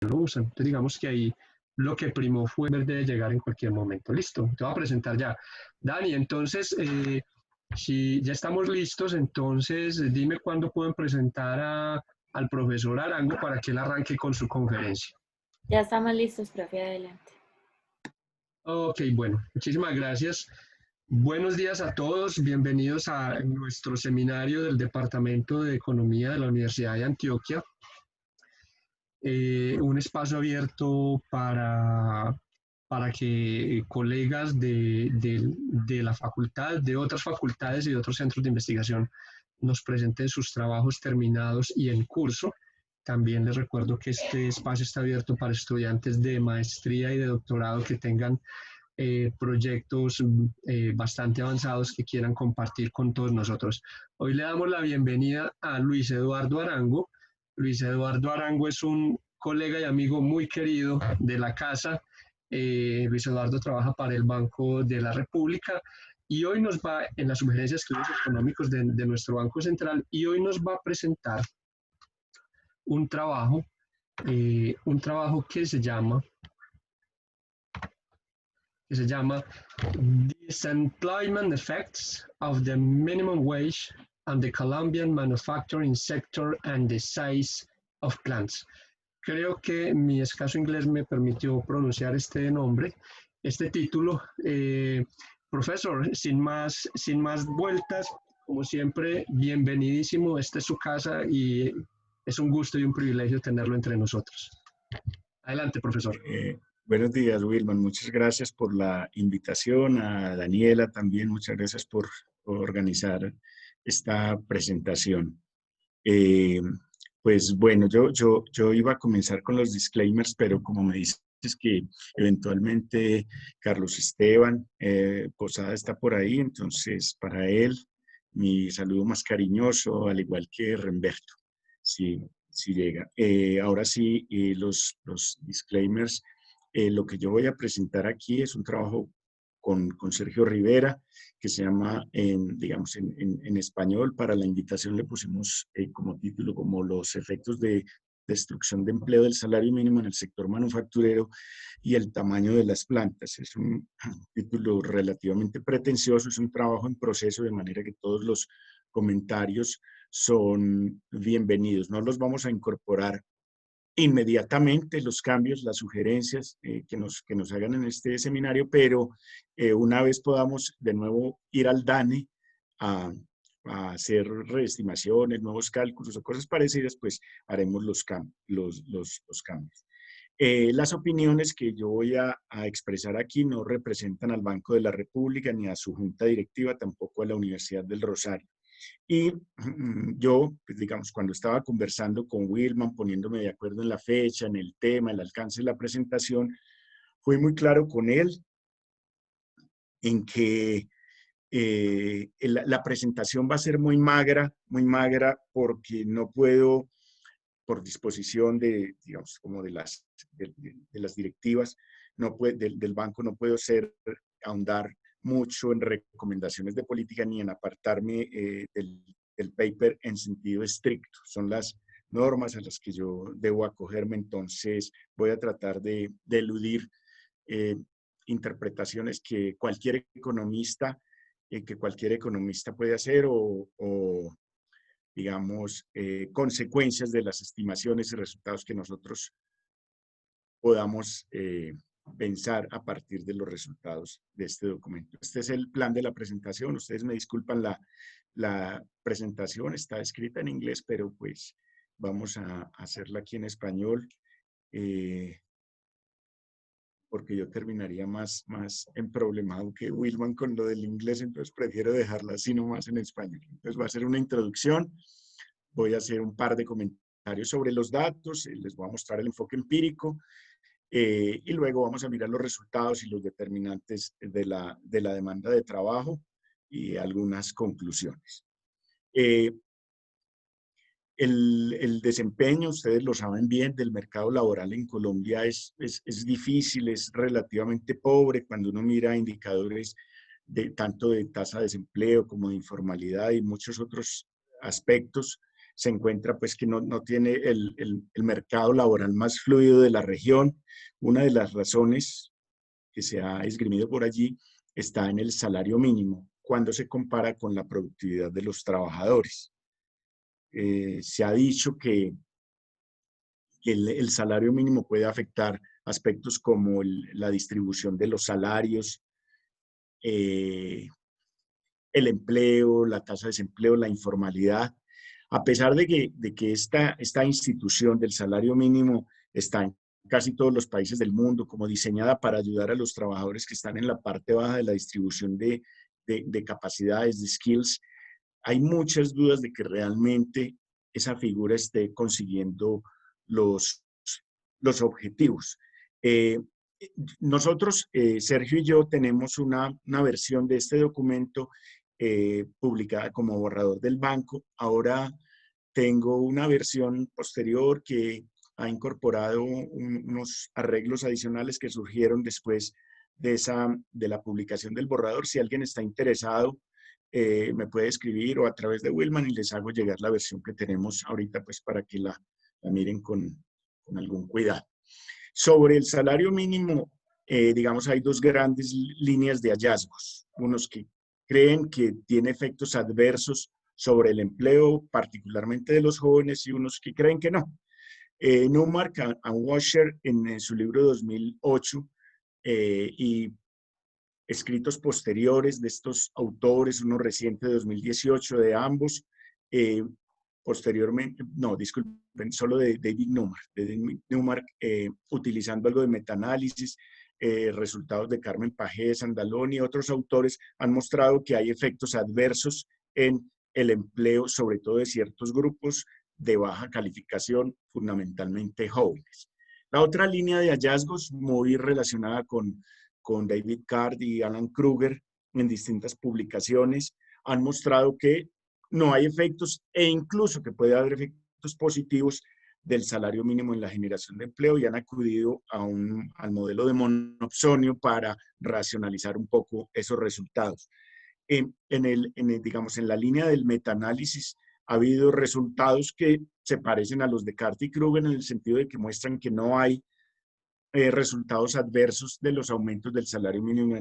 luz. Entonces digamos que ahí lo que primó fue ver de llegar en cualquier momento. Listo, te voy a presentar ya. Dani, entonces, si ya estamos listos, entonces dime cuándo pueden presentar al profesor Arango para que él arranque con su conferencia. Ya estamos listos, profe, adelante. Ok, bueno, muchísimas gracias. Buenos días a todos, bienvenidos a nuestro seminario del Departamento de Economía de la Universidad de Antioquia. Un espacio abierto para que colegas de la facultad, de otras facultades y de otros centros de investigación nos presenten sus trabajos terminados y en curso. También les recuerdo que este espacio está abierto para estudiantes de maestría y de doctorado que tengan proyectos bastante avanzados que quieran compartir con todos nosotros. Hoy le damos la bienvenida a Luis Eduardo Arango. Luis Eduardo Arango es un colega y amigo muy querido de la casa. Luis Eduardo trabaja para el Banco de la República y hoy nos va en la sugerencia de estudios económicos de nuestro Banco Central y hoy nos va a presentar un trabajo que se llama Disemployment Effects of the Minimum Wage and the Colombian Manufacturing Sector and the Size of Plants. Creo que mi escaso inglés me permitió pronunciar este nombre, este título. Profesor, sin más vueltas, como siempre, bienvenidísimo. Esta es su casa y es un gusto y un privilegio tenerlo entre nosotros. Adelante, profesor. Buenos días, Wilman. Muchas gracias por la invitación. A Daniela también, muchas gracias por organizar esta presentación. Pues bueno, yo iba a comenzar con los disclaimers, pero como me dices que eventualmente Carlos Esteban Posada está por ahí, entonces para él mi saludo más cariñoso, al igual que Remberto, si llega. Ahora sí, los disclaimers. Lo que yo voy a presentar aquí es un trabajo con Sergio Rivera, que se llama, digamos, en español, para la invitación le pusimos como título como los efectos de destrucción de empleo del salario mínimo en el sector manufacturero y el tamaño de las plantas. Es un título relativamente pretencioso, es un trabajo en proceso, de manera que todos los comentarios son bienvenidos. No los vamos a incorporar inmediatamente, los cambios, las sugerencias que nos hagan en este seminario, pero una vez podamos de nuevo ir al DANE a hacer reestimaciones, nuevos cálculos o cosas parecidas, pues haremos los cambios. Las opiniones que yo voy a expresar aquí no representan al Banco de la República ni a su junta directiva, tampoco a la Universidad del Rosario. Y yo, pues digamos, cuando estaba conversando con Wilman, poniéndome de acuerdo en la fecha, en el tema, el alcance de la presentación, fui muy claro con él en que la presentación va a ser muy magra, porque no puedo, por disposición de, digamos, como de las directivas del banco, no puedo ahondar mucho en recomendaciones de política ni en apartarme del paper en sentido estricto. Son las normas a las que yo debo acogerme, entonces voy a tratar de eludir interpretaciones que cualquier economista puede hacer o digamos, consecuencias de las estimaciones y resultados que nosotros podamos pensar a partir de los resultados de este documento. Este es el plan de la presentación. Ustedes me disculpan, la presentación está escrita en inglés, pero pues vamos a hacerla aquí en español, porque yo terminaría más emproblemado que Wilman con lo del inglés, entonces prefiero dejarla así nomás en español. Entonces va a ser una introducción, voy a hacer un par de comentarios sobre los datos, les voy a mostrar el enfoque empírico, y luego vamos a mirar los resultados y los determinantes de la demanda de trabajo y algunas conclusiones. El desempeño, ustedes lo saben bien, del mercado laboral en Colombia es difícil, es relativamente pobre cuando uno mira indicadores tanto de tasa de desempleo como de informalidad y muchos otros aspectos. se encuentra pues que no tiene el mercado laboral más fluido de la región. Una de las razones que se ha esgrimido por allí está en el salario mínimo cuando se compara con la productividad de los trabajadores. Se ha dicho que el salario mínimo puede afectar aspectos como la distribución de los salarios, el empleo, la tasa de desempleo, la informalidad. A pesar de que esta institución del salario mínimo está en casi todos los países del mundo como diseñada para ayudar a los trabajadores que están en la parte baja de la distribución de capacidades, de skills, hay muchas dudas de que realmente esa figura esté consiguiendo los objetivos. Nosotros, Sergio y yo, tenemos una versión de este documento publicada como borrador del banco. Ahora tengo una versión posterior que ha incorporado unos arreglos adicionales que surgieron después de la publicación del borrador. Si alguien está interesado, me puede escribir o a través de Willman y les hago llegar la versión que tenemos ahorita pues para que la miren con algún cuidado. Sobre el salario mínimo, digamos, hay dos grandes líneas de hallazgos. Unos que creen que tiene efectos adversos sobre el empleo, particularmente de los jóvenes, y unos que creen que no. Newmark and Washer, en su libro 2008, y escritos posteriores de estos autores, uno reciente de 2018 de ambos, posteriormente, no, disculpen, solo de David Newmark, utilizando algo de metaanálisis, resultados de Carmen Pagés, Andalón y otros autores han mostrado que hay efectos adversos en el empleo, sobre todo de ciertos grupos de baja calificación, fundamentalmente jóvenes. La otra línea de hallazgos muy relacionada con David Card y Alan Kruger en distintas publicaciones han mostrado que no hay efectos e incluso que puede haber efectos positivos del salario mínimo en la generación de empleo y han acudido al modelo de monopsonio para racionalizar un poco esos resultados. Digamos, en la línea del metaanálisis ha habido resultados que se parecen a los de Card y Kruger en el sentido de que muestran que no hay resultados adversos de los aumentos del salario mínimo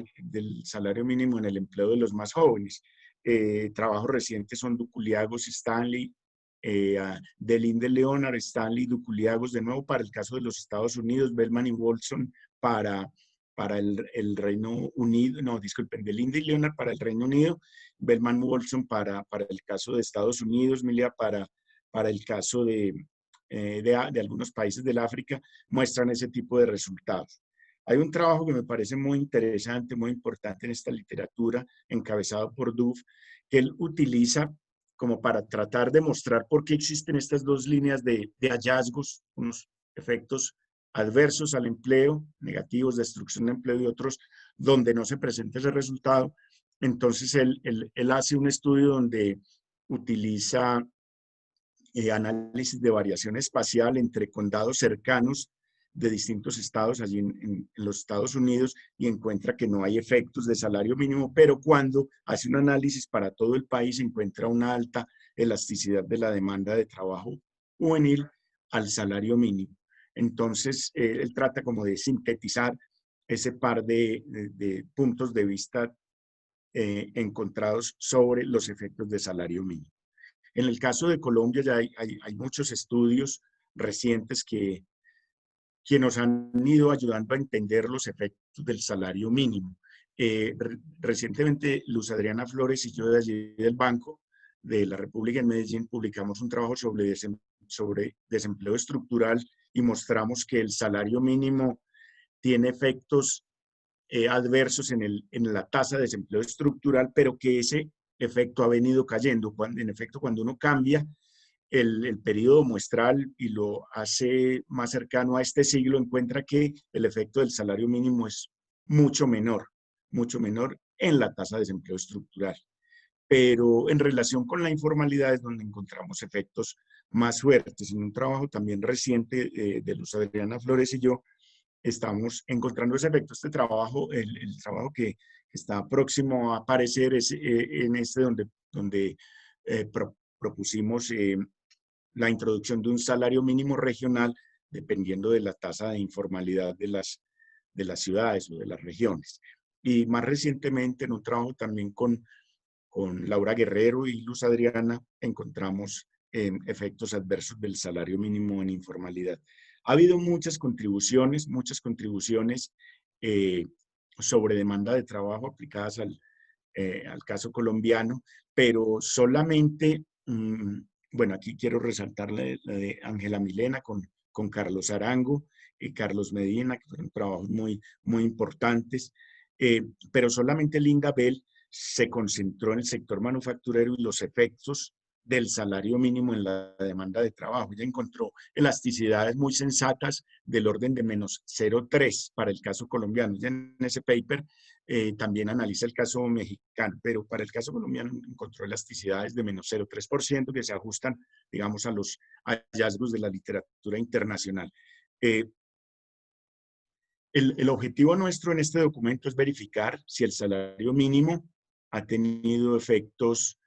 en el empleo de los más jóvenes. Trabajos recientes son Duculiagos, Stanley, Delinde Leonard, Stanley, Duculiagos de nuevo para el caso de los Estados Unidos, Bellman y Wolfson para el Reino Unido, no, disculpen, Delinde y Leonard para el Reino Unido, Bellman y Wolfson para el caso de Estados Unidos, Milia para el caso de algunos países del África, muestran ese tipo de resultados. Hay un trabajo que me parece muy interesante, muy importante en esta literatura, encabezado por Duff, que él utiliza como para tratar de mostrar por qué existen estas dos líneas de hallazgos, unos efectos adversos al empleo, negativos, destrucción de empleo y otros donde no se presenta ese resultado. Entonces él hace un estudio donde utiliza análisis de variación espacial entre condados cercanos de distintos estados allí en los Estados Unidos y encuentra que no hay efectos de salario mínimo, pero cuando hace un análisis para todo el país encuentra una alta elasticidad de la demanda de trabajo juvenil al salario mínimo. Entonces, él trata como de sintetizar ese par de puntos de vista encontrados sobre los efectos de salario mínimo. En el caso de Colombia ya hay muchos estudios recientes que nos han ido ayudando a entender los efectos del salario mínimo. Recientemente, Luz Adriana Flores y yo de allí del Banco de la República en Medellín publicamos un trabajo sobre desempleo estructural y mostramos que el salario mínimo tiene efectos adversos en la tasa de desempleo estructural, pero que ese efecto ha venido cayendo. En efecto, cuando uno cambia el periodo muestral y lo hace más cercano a este siglo, encuentra que el efecto del salario mínimo es mucho menor en la tasa de desempleo estructural. Pero en relación con la informalidad es donde encontramos efectos más fuertes. En un trabajo también reciente de Luz Adriana Flores y yo, estamos encontrando ese efecto. Este trabajo, el trabajo que está próximo a aparecer es en donde propusimos la introducción de un salario mínimo regional dependiendo de la tasa de informalidad de las ciudades o de las regiones. Y más recientemente, en un trabajo también con Laura Guerrero y Luz Adriana, encontramos efectos adversos del salario mínimo en informalidad. Ha habido muchas contribuciones sobre demanda de trabajo aplicadas al caso colombiano, pero solamente, bueno, aquí quiero resaltar la de Ángela Milena con Carlos Arango y Carlos Medina, que fueron trabajos muy, muy importantes, pero solamente Linda Bell se concentró en el sector manufacturero y los efectos del salario mínimo en la demanda de trabajo. Ella encontró elasticidades muy sensatas del orden de menos 0,3 para el caso colombiano. Ella en ese paper también analiza el caso mexicano, pero para el caso colombiano encontró elasticidades de menos 0,3% que se ajustan, digamos, a los hallazgos de la literatura internacional. El objetivo nuestro en este documento es verificar si el salario mínimo ha tenido efectos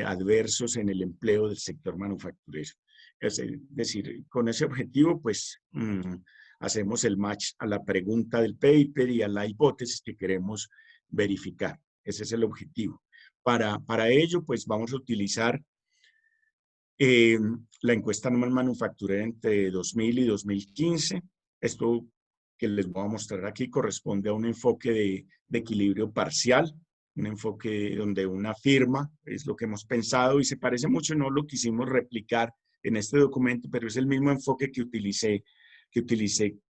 adversos en el empleo del sector manufacturero. Es decir, con ese objetivo, pues, hacemos el match a la pregunta del paper y a la hipótesis que queremos verificar. Ese es el objetivo. Para ello, pues, vamos a utilizar la encuesta anual manufacturera entre 2000 y 2015. Esto que les voy a mostrar aquí corresponde a un enfoque de equilibrio parcial, un enfoque donde una firma es lo que hemos pensado y se parece mucho, no lo quisimos replicar en este documento, pero es el mismo enfoque que utilicé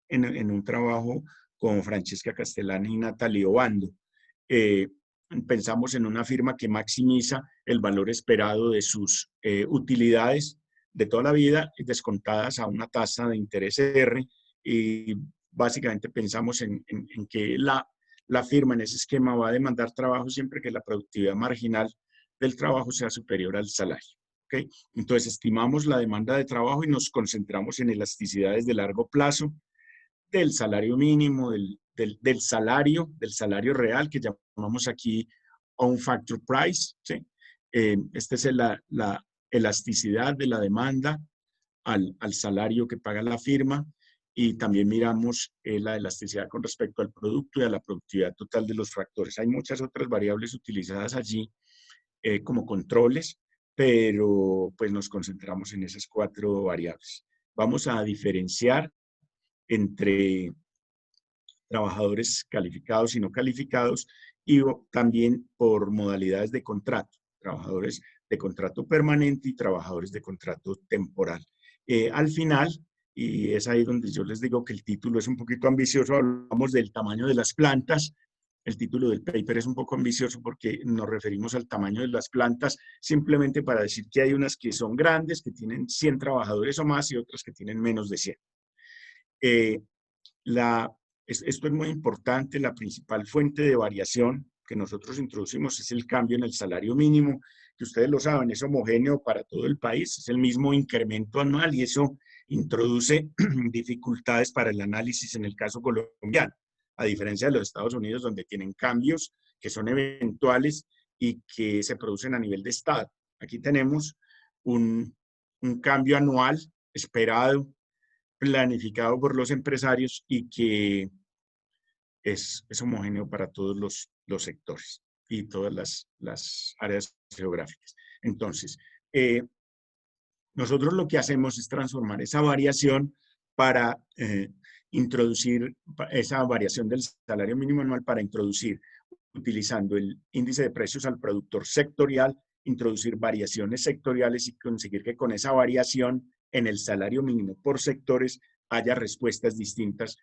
en un trabajo con Francesca Castellani y Natalie Obando. Pensamos en una firma que maximiza el valor esperado de sus utilidades de toda la vida, descontadas a una tasa de interés R, y básicamente pensamos en que la firma en ese esquema va a demandar trabajo siempre que la productividad marginal del trabajo sea superior al salario. ¿Okay? Entonces, estimamos la demanda de trabajo y nos concentramos en elasticidades de largo plazo del salario mínimo, del salario real, que llamamos aquí on factor price. ¿Sí? Esta es la elasticidad de la demanda al salario que paga la firma. Y también miramos la elasticidad con respecto al producto y a la productividad total de los factores. Hay muchas otras variables utilizadas allí como controles, pero pues nos concentramos en esas 4 variables. Vamos a diferenciar entre trabajadores calificados y no calificados y también por modalidades de contrato, trabajadores de contrato permanente y trabajadores de contrato temporal. Al final, y es ahí donde yo les digo que el título es un poquito ambicioso, hablamos del tamaño de las plantas. El título del paper es un poco ambicioso porque nos referimos al tamaño de las plantas simplemente para decir que hay unas que son grandes, que tienen 100 trabajadores o más y otras que tienen menos de 100. Esto es muy importante. La principal fuente de variación que nosotros introducimos es el cambio en el salario mínimo, que ustedes lo saben, es homogéneo para todo el país, es el mismo incremento anual y eso introduce dificultades para el análisis en el caso colombiano, a diferencia de los Estados Unidos, donde tienen cambios que son eventuales y que se producen a nivel de estado. Aquí tenemos un cambio anual esperado, planificado por los empresarios y que es homogéneo para todos los sectores y todas las áreas geográficas. Entonces, nosotros lo que hacemos es transformar esa variación para introducir esa variación del salario mínimo anual para introducir, utilizando el índice de precios al productor sectorial, introducir variaciones sectoriales y conseguir que con esa variación en el salario mínimo por sectores haya respuestas distintas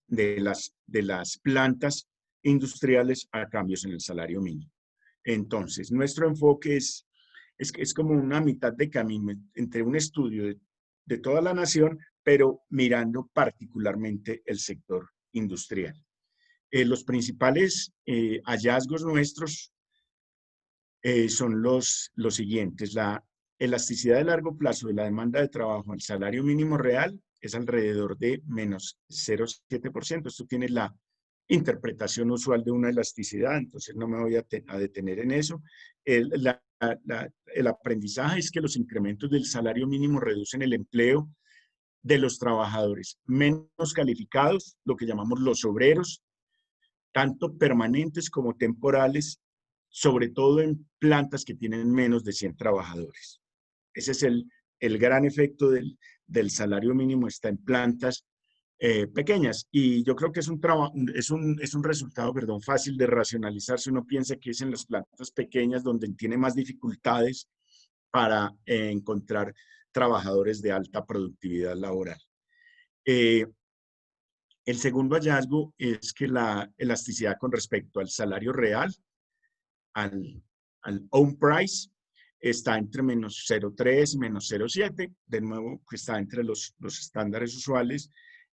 de las plantas industriales a cambios en el salario mínimo. Entonces, nuestro enfoque es como una mitad de camino entre un estudio de toda la nación, pero mirando particularmente el sector industrial. Los principales hallazgos nuestros son los siguientes. La elasticidad de largo plazo de la demanda de trabajo al salario mínimo real es alrededor de menos 0,7%. Esto tiene la interpretación usual de una elasticidad, entonces no me voy a detener en eso. el aprendizaje es que los incrementos del salario mínimo reducen el empleo de los trabajadores menos calificados, lo que llamamos los obreros, tanto permanentes como temporales, sobre todo en plantas que tienen menos de 100 trabajadores. Ese es el gran efecto del salario mínimo, está en plantas pequeñas. Y yo creo que es un resultado, perdón, fácil de racionalizar si uno piensa que es en las plantas pequeñas donde tiene más dificultades para encontrar trabajadores de alta productividad laboral. El segundo hallazgo es que la elasticidad con respecto al salario real, al own price, está entre menos 0,3 y menos 0,7, de nuevo que está entre los estándares usuales,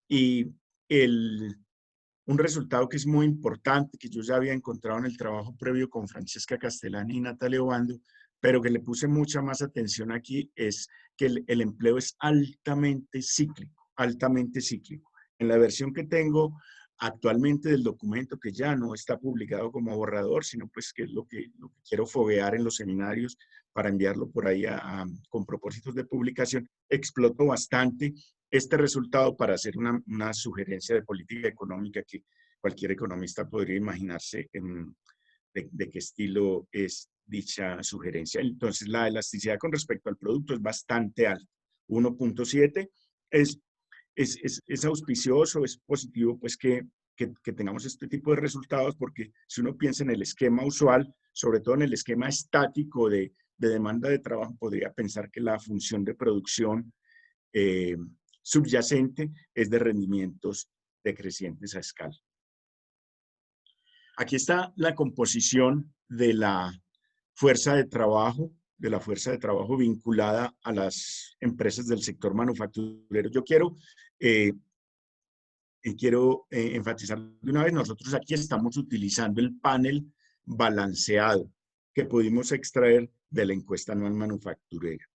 y un resultado que es muy importante, que yo ya había encontrado en el trabajo previo con Francesca Castellani y Natalia Obando, pero que le puse mucha más atención aquí, es que el empleo es altamente cíclico, altamente cíclico. En la versión que tengo actualmente del documento, que ya no está publicado como borrador, sino pues que es lo que quiero foguear en los seminarios para enviarlo por ahí con propósitos de publicación, exploto bastante este resultado para hacer una sugerencia de política económica que cualquier economista podría imaginarse de qué estilo es dicha sugerencia. Entonces, la elasticidad con respecto al producto es bastante alta. 1.7 es auspicioso, es positivo, pues que tengamos este tipo de resultados, porque si uno piensa en el esquema usual, sobre todo en el esquema estático de demanda de trabajo, podría pensar que la función de producción subyacente es de rendimientos decrecientes a escala. Aquí está la composición de la fuerza de trabajo, vinculada a las empresas del sector manufacturero. Yo quiero enfatizar de una vez, nosotros aquí estamos utilizando el panel balanceado que pudimos extraer de la encuesta anual manufacturera.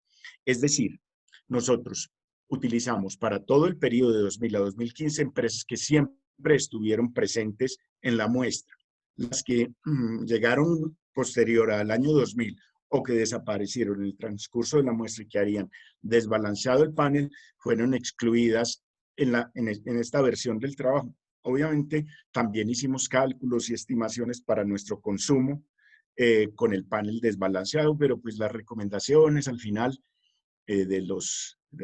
Es decir, nosotros utilizamos para todo el periodo de 2000 a 2015 empresas que siempre estuvieron presentes en la muestra. Las que llegaron posterior al año 2000 o que desaparecieron en el transcurso de la muestra y que harían desbalanceado el panel, fueron excluidas en esta versión del trabajo. Obviamente, también hicimos cálculos y estimaciones para nuestro consumo con el panel desbalanceado, pero pues las recomendaciones al final de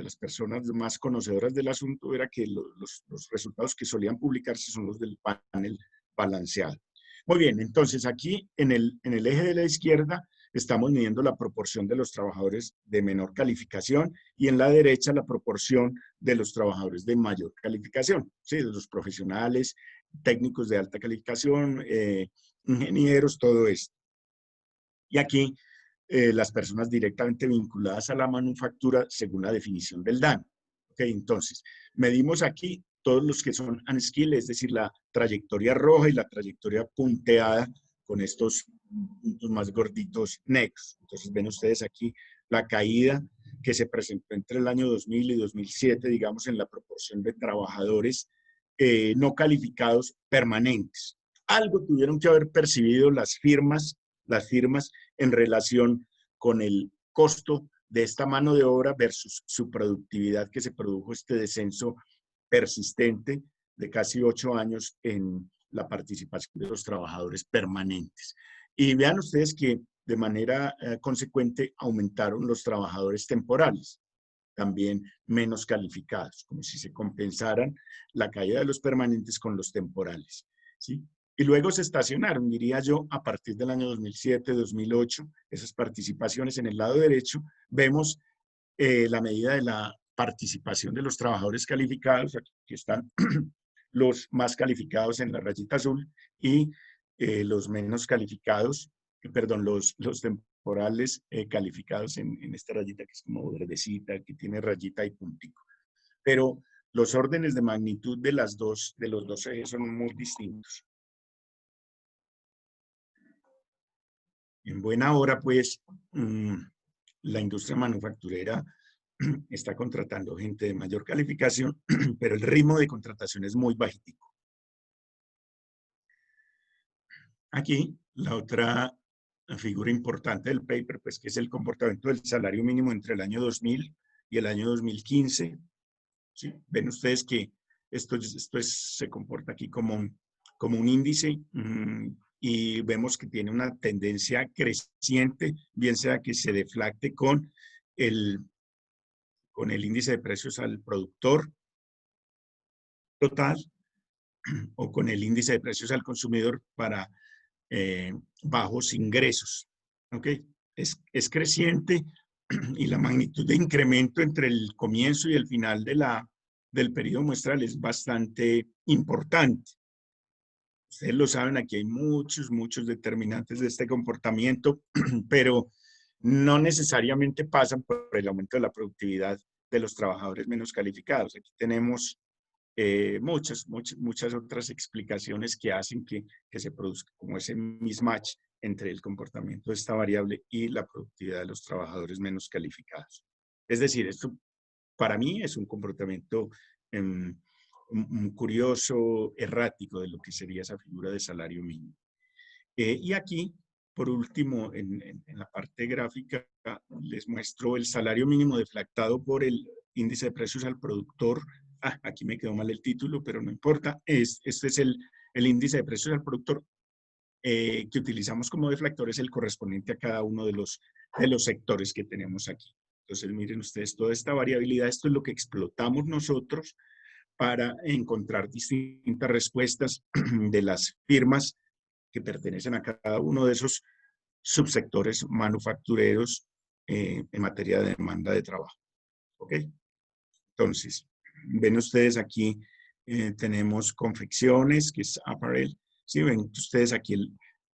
las personas más conocedoras del asunto era que los resultados que solían publicarse son los del panel balanceado. Muy bien, entonces aquí en el eje de la izquierda estamos midiendo la proporción de los trabajadores de menor calificación y en la derecha la proporción de los trabajadores de mayor calificación, ¿sí? De los profesionales, técnicos de alta calificación, ingenieros, todo esto. Y aquí las personas directamente vinculadas a la manufactura según la definición del DAN. ¿Okay? Entonces, medimos aquí todos los que son unskilled, es decir, la trayectoria roja y la trayectoria punteada con estos puntos más gorditos negros. Entonces, ven ustedes aquí la caída que se presentó entre el año 2000 y 2007, digamos, en la proporción de trabajadores no calificados permanentes. Algo tuvieron que haber percibido las firmas en relación con el costo de esta mano de obra versus su productividad, que se produjo este descenso persistente de casi 8 años en la participación de los trabajadores permanentes. Y vean ustedes que de manera consecuente aumentaron los trabajadores temporales, también menos calificados, como si se compensaran la caída de los permanentes con los temporales, ¿sí? Y luego se estacionaron, diría yo, a partir del año 2007, 2008, esas participaciones. En el lado derecho vemos la medida de la participación de los trabajadores calificados. Aquí están los más calificados en la rayita azul y los menos calificados, perdón, los temporales calificados en esta rayita que es como verdecita, que tiene rayita y puntico. Pero los órdenes de magnitud de los dos ejes son muy distintos. En buena hora, pues, la industria manufacturera está contratando gente de mayor calificación, pero el ritmo de contratación es muy bajitico. Aquí, la otra figura importante del paper, pues que es el comportamiento del salario mínimo entre el año 2000 y el año 2015. ¿Sí? Ven ustedes que se comporta aquí como un índice y vemos que tiene una tendencia creciente, bien sea que se deflacte con el índice de precios al productor total o con el índice de precios al consumidor para bajos ingresos. ¿Ok? Es creciente y la magnitud de incremento entre el comienzo y el final del periodo muestral es bastante importante. Ustedes lo saben, aquí hay muchos determinantes de este comportamiento, pero no necesariamente pasan por el aumento de la productividad de los trabajadores menos calificados. Aquí tenemos muchas otras explicaciones que hacen que se produzca como ese mismatch entre el comportamiento de esta variable y la productividad de los trabajadores menos calificados. Es decir, esto para mí es un comportamiento curioso, errático de lo que sería esa figura de salario mínimo. Y aquí, por último, en la parte gráfica, les muestro el salario mínimo deflactado por el índice de precios al productor. Aquí me quedó mal el título, pero no importa. Este es el índice de precios al productor que utilizamos como deflactor, es el correspondiente a cada uno de los sectores que tenemos aquí. Entonces, miren ustedes, toda esta variabilidad, esto es lo que explotamos nosotros para encontrar distintas respuestas de las firmas que pertenecen a cada uno de esos subsectores manufactureros en materia de demanda de trabajo. ¿Ok? Entonces, ven ustedes aquí, tenemos confecciones, que es apparel. Sí, ven ustedes aquí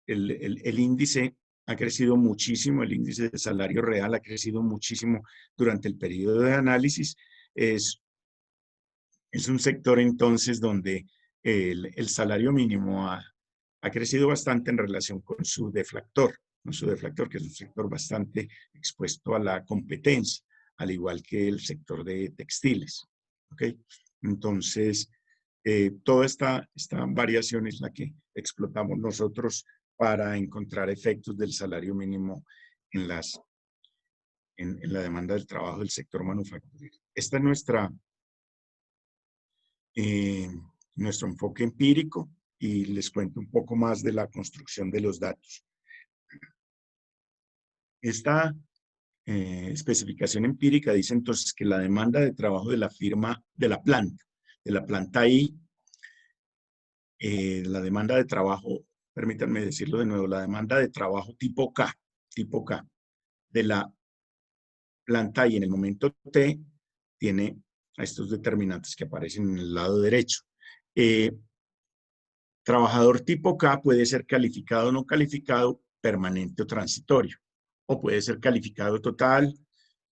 el índice ha crecido muchísimo, el índice de salario real ha crecido muchísimo durante el periodo de análisis. Es un sector entonces donde el salario mínimo ha crecido bastante en relación con su deflactor, que es un sector bastante expuesto a la competencia, al igual que el sector de textiles. ¿Ok? Entonces, toda esta variación es la que explotamos nosotros para encontrar efectos del salario mínimo en la demanda del trabajo del sector manufacturero. Esta es nuestro enfoque empírico y les cuento un poco más de la construcción de los datos. Esta especificación empírica dice entonces que la demanda de trabajo de la firma, de la planta I, la demanda de trabajo, permítanme decirlo de nuevo, la demanda de trabajo tipo K, de la planta I en el momento T, tiene a estos determinantes que aparecen en el lado derecho. Trabajador tipo K puede ser calificado o no calificado, permanente o transitorio. O puede ser calificado total,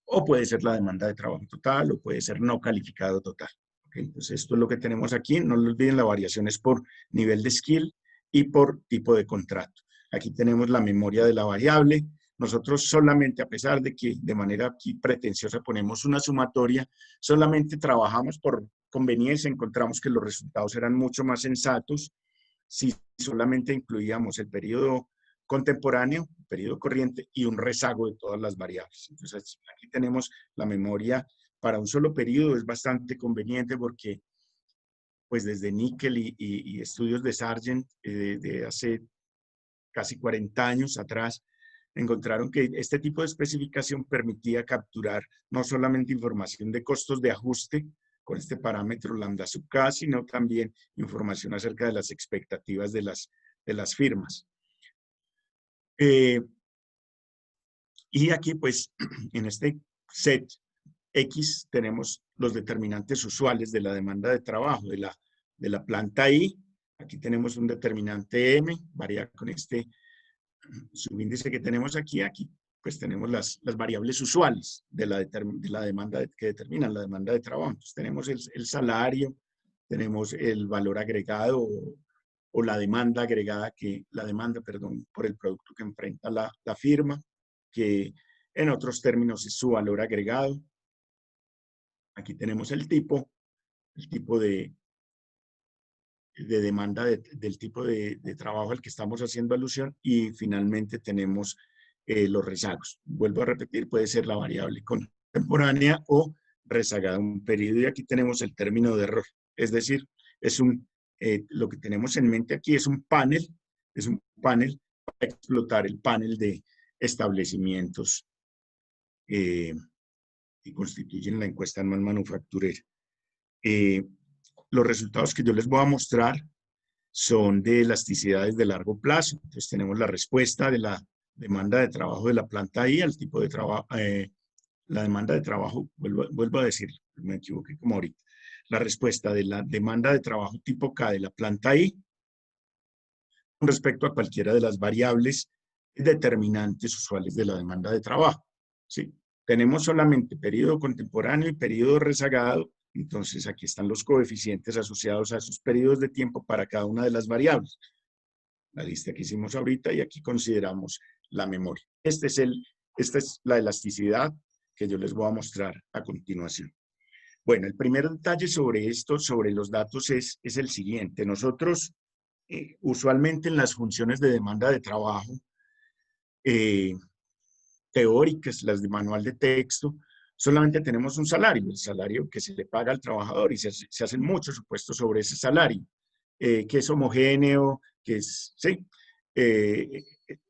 o puede ser la demanda de trabajo total, o puede ser no calificado total. ¿Okay? Entonces, esto es lo que tenemos aquí. No lo olviden, la variación es por nivel de skill y por tipo de contrato. Aquí tenemos la memoria de la variable. Nosotros solamente, a pesar de que de manera aquí pretenciosa ponemos una sumatoria, solamente trabajamos por conveniencia, encontramos que los resultados eran mucho más sensatos si solamente incluíamos el periodo contemporáneo, el periodo corriente y un rezago de todas las variables. Entonces, aquí tenemos la memoria para un solo periodo, es bastante conveniente porque pues desde Nickel y estudios de Sargent de hace casi 40 años atrás, encontraron que este tipo de especificación permitía capturar no solamente información de costos de ajuste con este parámetro lambda sub k, sino también información acerca de las expectativas de las firmas. Y aquí, pues, en este set X tenemos los determinantes usuales de la demanda de trabajo de la planta I. Aquí tenemos un determinante M, varía con este subíndice que tenemos aquí. Aquí pues tenemos las variables usuales de la demanda que determinan la demanda de trabajo. Entonces tenemos el salario, tenemos el valor agregado o la demanda agregada por el producto que enfrenta la firma, que en otros términos es su valor agregado. Aquí tenemos el tipo demanda del tipo de trabajo al que estamos haciendo alusión, y finalmente tenemos los rezagos. Vuelvo a repetir, puede ser la variable contemporánea o rezagada un periodo, y aquí tenemos el término de error. Es decir, lo que tenemos en mente aquí es un panel para explotar el panel de establecimientos que constituyen la encuesta anual manufacturera. Los resultados que yo les voy a mostrar son de elasticidades de largo plazo. Entonces tenemos la respuesta de la demanda de trabajo de la planta I al tipo de trabajo, la demanda de trabajo, vuelvo a decir, me equivoqué como ahorita, la respuesta de la demanda de trabajo tipo K de la planta I con respecto a cualquiera de las variables determinantes usuales de la demanda de trabajo. ¿Sí? Tenemos solamente periodo contemporáneo y periodo rezagado, entonces aquí están los coeficientes asociados a esos periodos de tiempo para cada una de las variables. La lista que hicimos ahorita, y aquí consideramos la memoria. Esta es la elasticidad que yo les voy a mostrar a continuación. Bueno, el primer detalle sobre esto, sobre los datos, es el siguiente. Nosotros, usualmente en las funciones de demanda de trabajo teóricas, las de manual de texto, solamente tenemos un salario, el salario que se le paga al trabajador, y se hacen muchos supuestos sobre ese salario, que es homogéneo, que es, sí,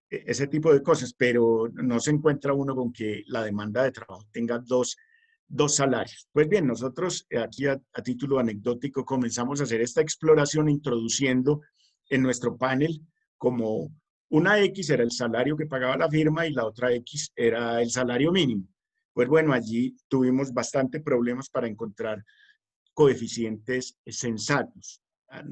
ese tipo de cosas, pero no se encuentra uno con que la demanda de trabajo tenga dos salarios. Pues bien, nosotros aquí a título anecdótico comenzamos a hacer esta exploración introduciendo en nuestro panel como una X era el salario que pagaba la firma y la otra X era el salario mínimo. Pues bueno, allí tuvimos bastante problemas para encontrar coeficientes sensatos.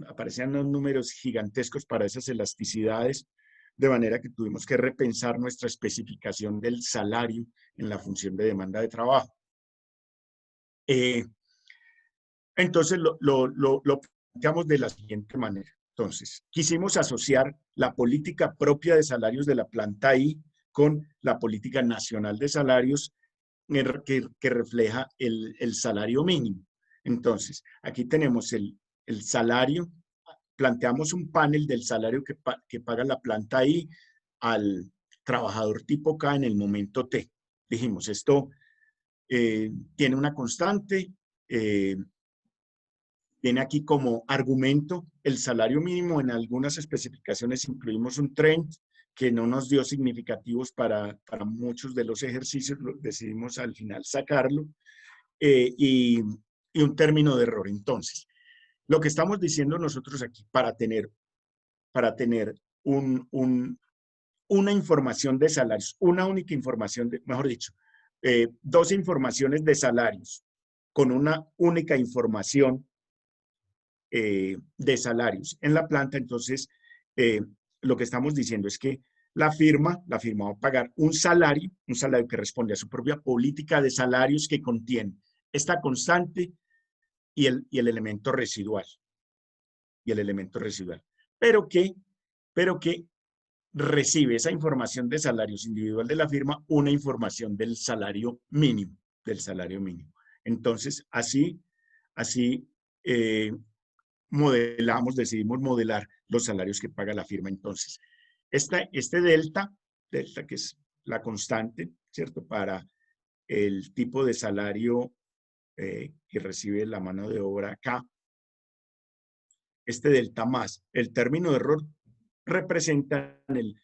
Aparecían unos números gigantescos para esas elasticidades, de manera que tuvimos que repensar nuestra especificación del salario en la función de demanda de trabajo. Entonces lo planteamos de la siguiente manera. Entonces, quisimos asociar la política propia de salarios de la planta I con la política nacional de salarios que refleja el salario mínimo. Entonces, aquí tenemos el salario, planteamos un panel del salario que paga la planta I al trabajador tipo K en el momento T. Dijimos, esto tiene una constante, tiene aquí como argumento el salario mínimo. En algunas especificaciones incluimos un trend que no nos dio significativos para muchos de los ejercicios, decidimos al final sacarlo, y un término de error. Entonces, lo que estamos diciendo nosotros aquí, para tener una información de salarios, una única información, mejor dicho, dos informaciones de salarios con una única información de salarios en la planta, entonces lo que estamos diciendo es que la firma va a pagar un salario que responde a su propia política de salarios, que contiene esta constante y el elemento residual. Pero que recibe esa información de salarios individual de la firma, una información del salario mínimo, Entonces, así decidimos modelar los salarios que paga la firma. Entonces, este delta, que es la constante, ¿cierto? Para el tipo de salario que recibe la mano de obra acá, este delta más el término de error representan el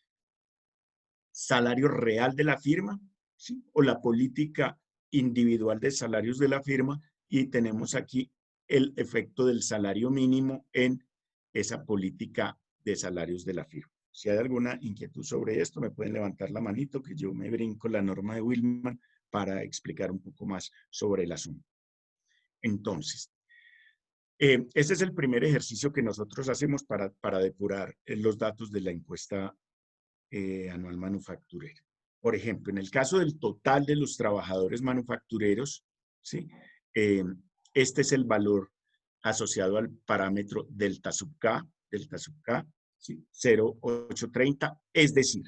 salario real de la firma, ¿sí? O la política individual de salarios de la firma, y tenemos aquí el efecto del salario mínimo en esa política de salarios de la firma. Si hay alguna inquietud sobre esto, me pueden levantar la manito, que yo me brinco la norma de Willman para explicar un poco más sobre el asunto. Entonces, este es el primer ejercicio que nosotros hacemos para depurar los datos de la encuesta anual manufacturera. Por ejemplo, en el caso del total de los trabajadores manufactureros, ¿sí? Este es el valor asociado al parámetro delta sub K, ¿sí? 0,830, es decir,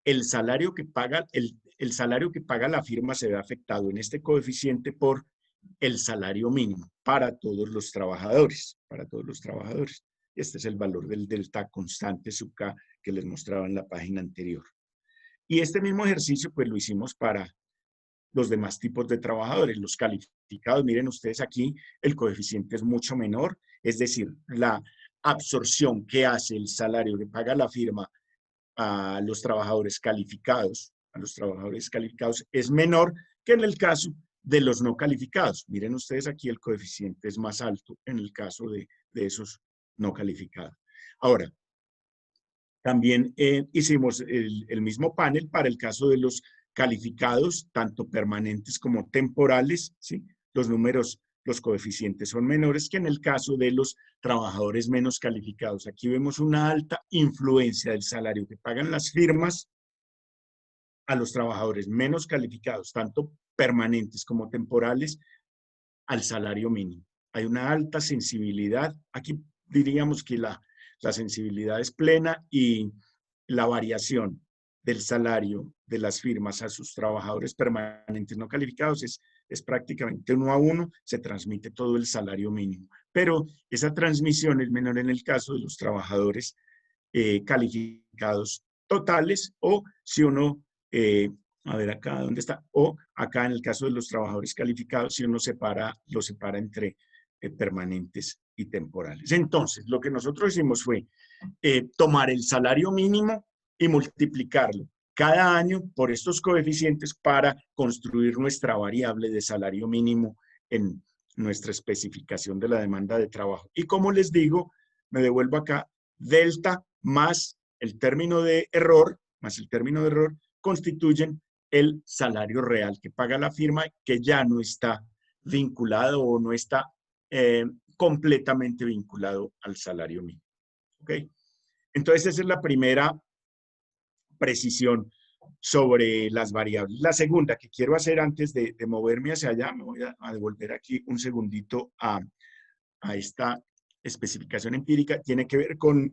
el salario que paga la firma se ve afectado en este coeficiente por el salario mínimo para todos los trabajadores, para todos los trabajadores. Este es el valor del delta constante sub K que les mostraba en la página anterior. Y este mismo ejercicio pues lo hicimos para los demás tipos de trabajadores, los calificados. Miren ustedes aquí, el coeficiente es mucho menor, es decir, la absorción que hace el salario que paga la firma a los trabajadores calificados, es menor que en el caso de los no calificados. Miren ustedes aquí, el coeficiente es más alto en el caso de esos no calificados. Ahora, también hicimos el mismo panel para el caso de los calificados, tanto permanentes como temporales, ¿sí? Los números, los coeficientes son menores que en el caso de los trabajadores menos calificados. Aquí vemos una alta influencia del salario que pagan las firmas a los trabajadores menos calificados, tanto permanentes como temporales, al salario mínimo. Hay una alta sensibilidad. Aquí diríamos que la sensibilidad es plena y la variación del salario de las firmas a sus trabajadores permanentes no calificados es prácticamente 1 a 1, se transmite todo el salario mínimo. Pero esa transmisión es menor en el caso de los trabajadores calificados totales o si uno, a ver acá, ¿dónde está? O acá en el caso de los trabajadores calificados, si uno lo separa entre permanentes y temporales. Entonces, lo que nosotros hicimos fue tomar el salario mínimo y multiplicarlo cada año por estos coeficientes para construir nuestra variable de salario mínimo en nuestra especificación de la demanda de trabajo. Y como les digo, me devuelvo acá, delta más el término de error, constituyen el salario real que paga la firma, que ya no está vinculado o no está completamente vinculado al salario mínimo. ¿Ok? Entonces, esa es la primera precisión sobre las variables. La segunda que quiero hacer antes de moverme hacia allá, me voy a devolver aquí un segundito a esta especificación empírica, tiene que ver con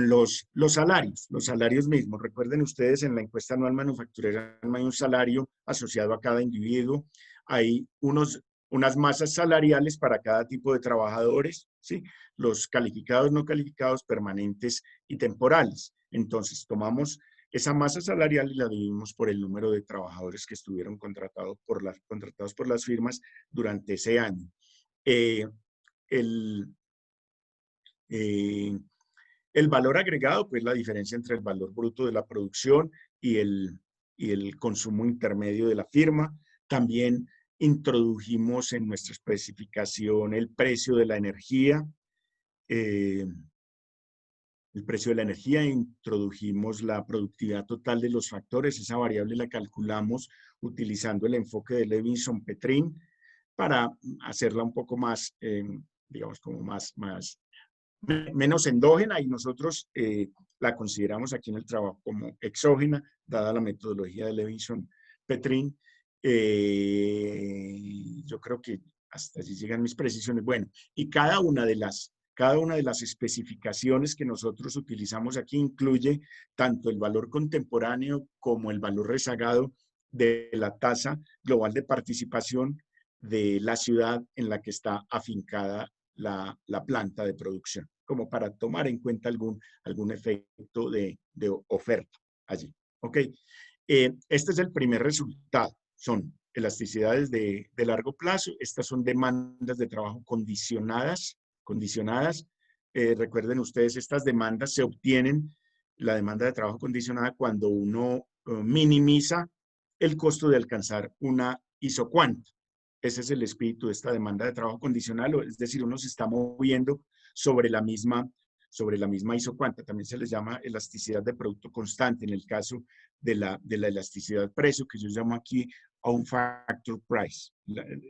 los salarios mismos. Recuerden ustedes, en la encuesta anual manufacturera hay un salario asociado a cada individuo, hay unas masas salariales para cada tipo de trabajadores, ¿sí? Los calificados, no calificados, permanentes y temporales. Entonces, tomamos esa masa salarial y la dividimos por el número de trabajadores que estuvieron contratados por las firmas durante ese año. El valor agregado, pues la diferencia entre el valor bruto de la producción y el consumo intermedio de la firma. También introdujimos en nuestra especificación el precio de la energía. Introdujimos la productividad total de los factores. Esa variable la calculamos utilizando el enfoque de Levinson-Petrin para hacerla un poco más, digamos, como menos endógena, y nosotros la consideramos aquí en el trabajo como exógena, dada la metodología de Levinson-Petrin. Yo creo que hasta allí llegan mis precisiones. Bueno, y cada una de las especificaciones que nosotros utilizamos aquí incluye tanto el valor contemporáneo como el valor rezagado de la tasa global de participación de la ciudad en la que está afincada la planta de producción, como para tomar en cuenta algún efecto de oferta allí. ¿Ok? Este es el primer resultado. Son elasticidades de largo plazo. Estas son demandas de trabajo condicionadas. Recuerden ustedes, estas demandas se obtienen, la demanda de trabajo condicionada, cuando uno minimiza el costo de alcanzar una isocuanta. Ese es el espíritu de esta demanda de trabajo condicional, es decir, uno se está moviendo sobre la misma isocuanta. También se les llama elasticidad de producto constante en el caso de la elasticidad precio, que yo llamo aquí on factor price.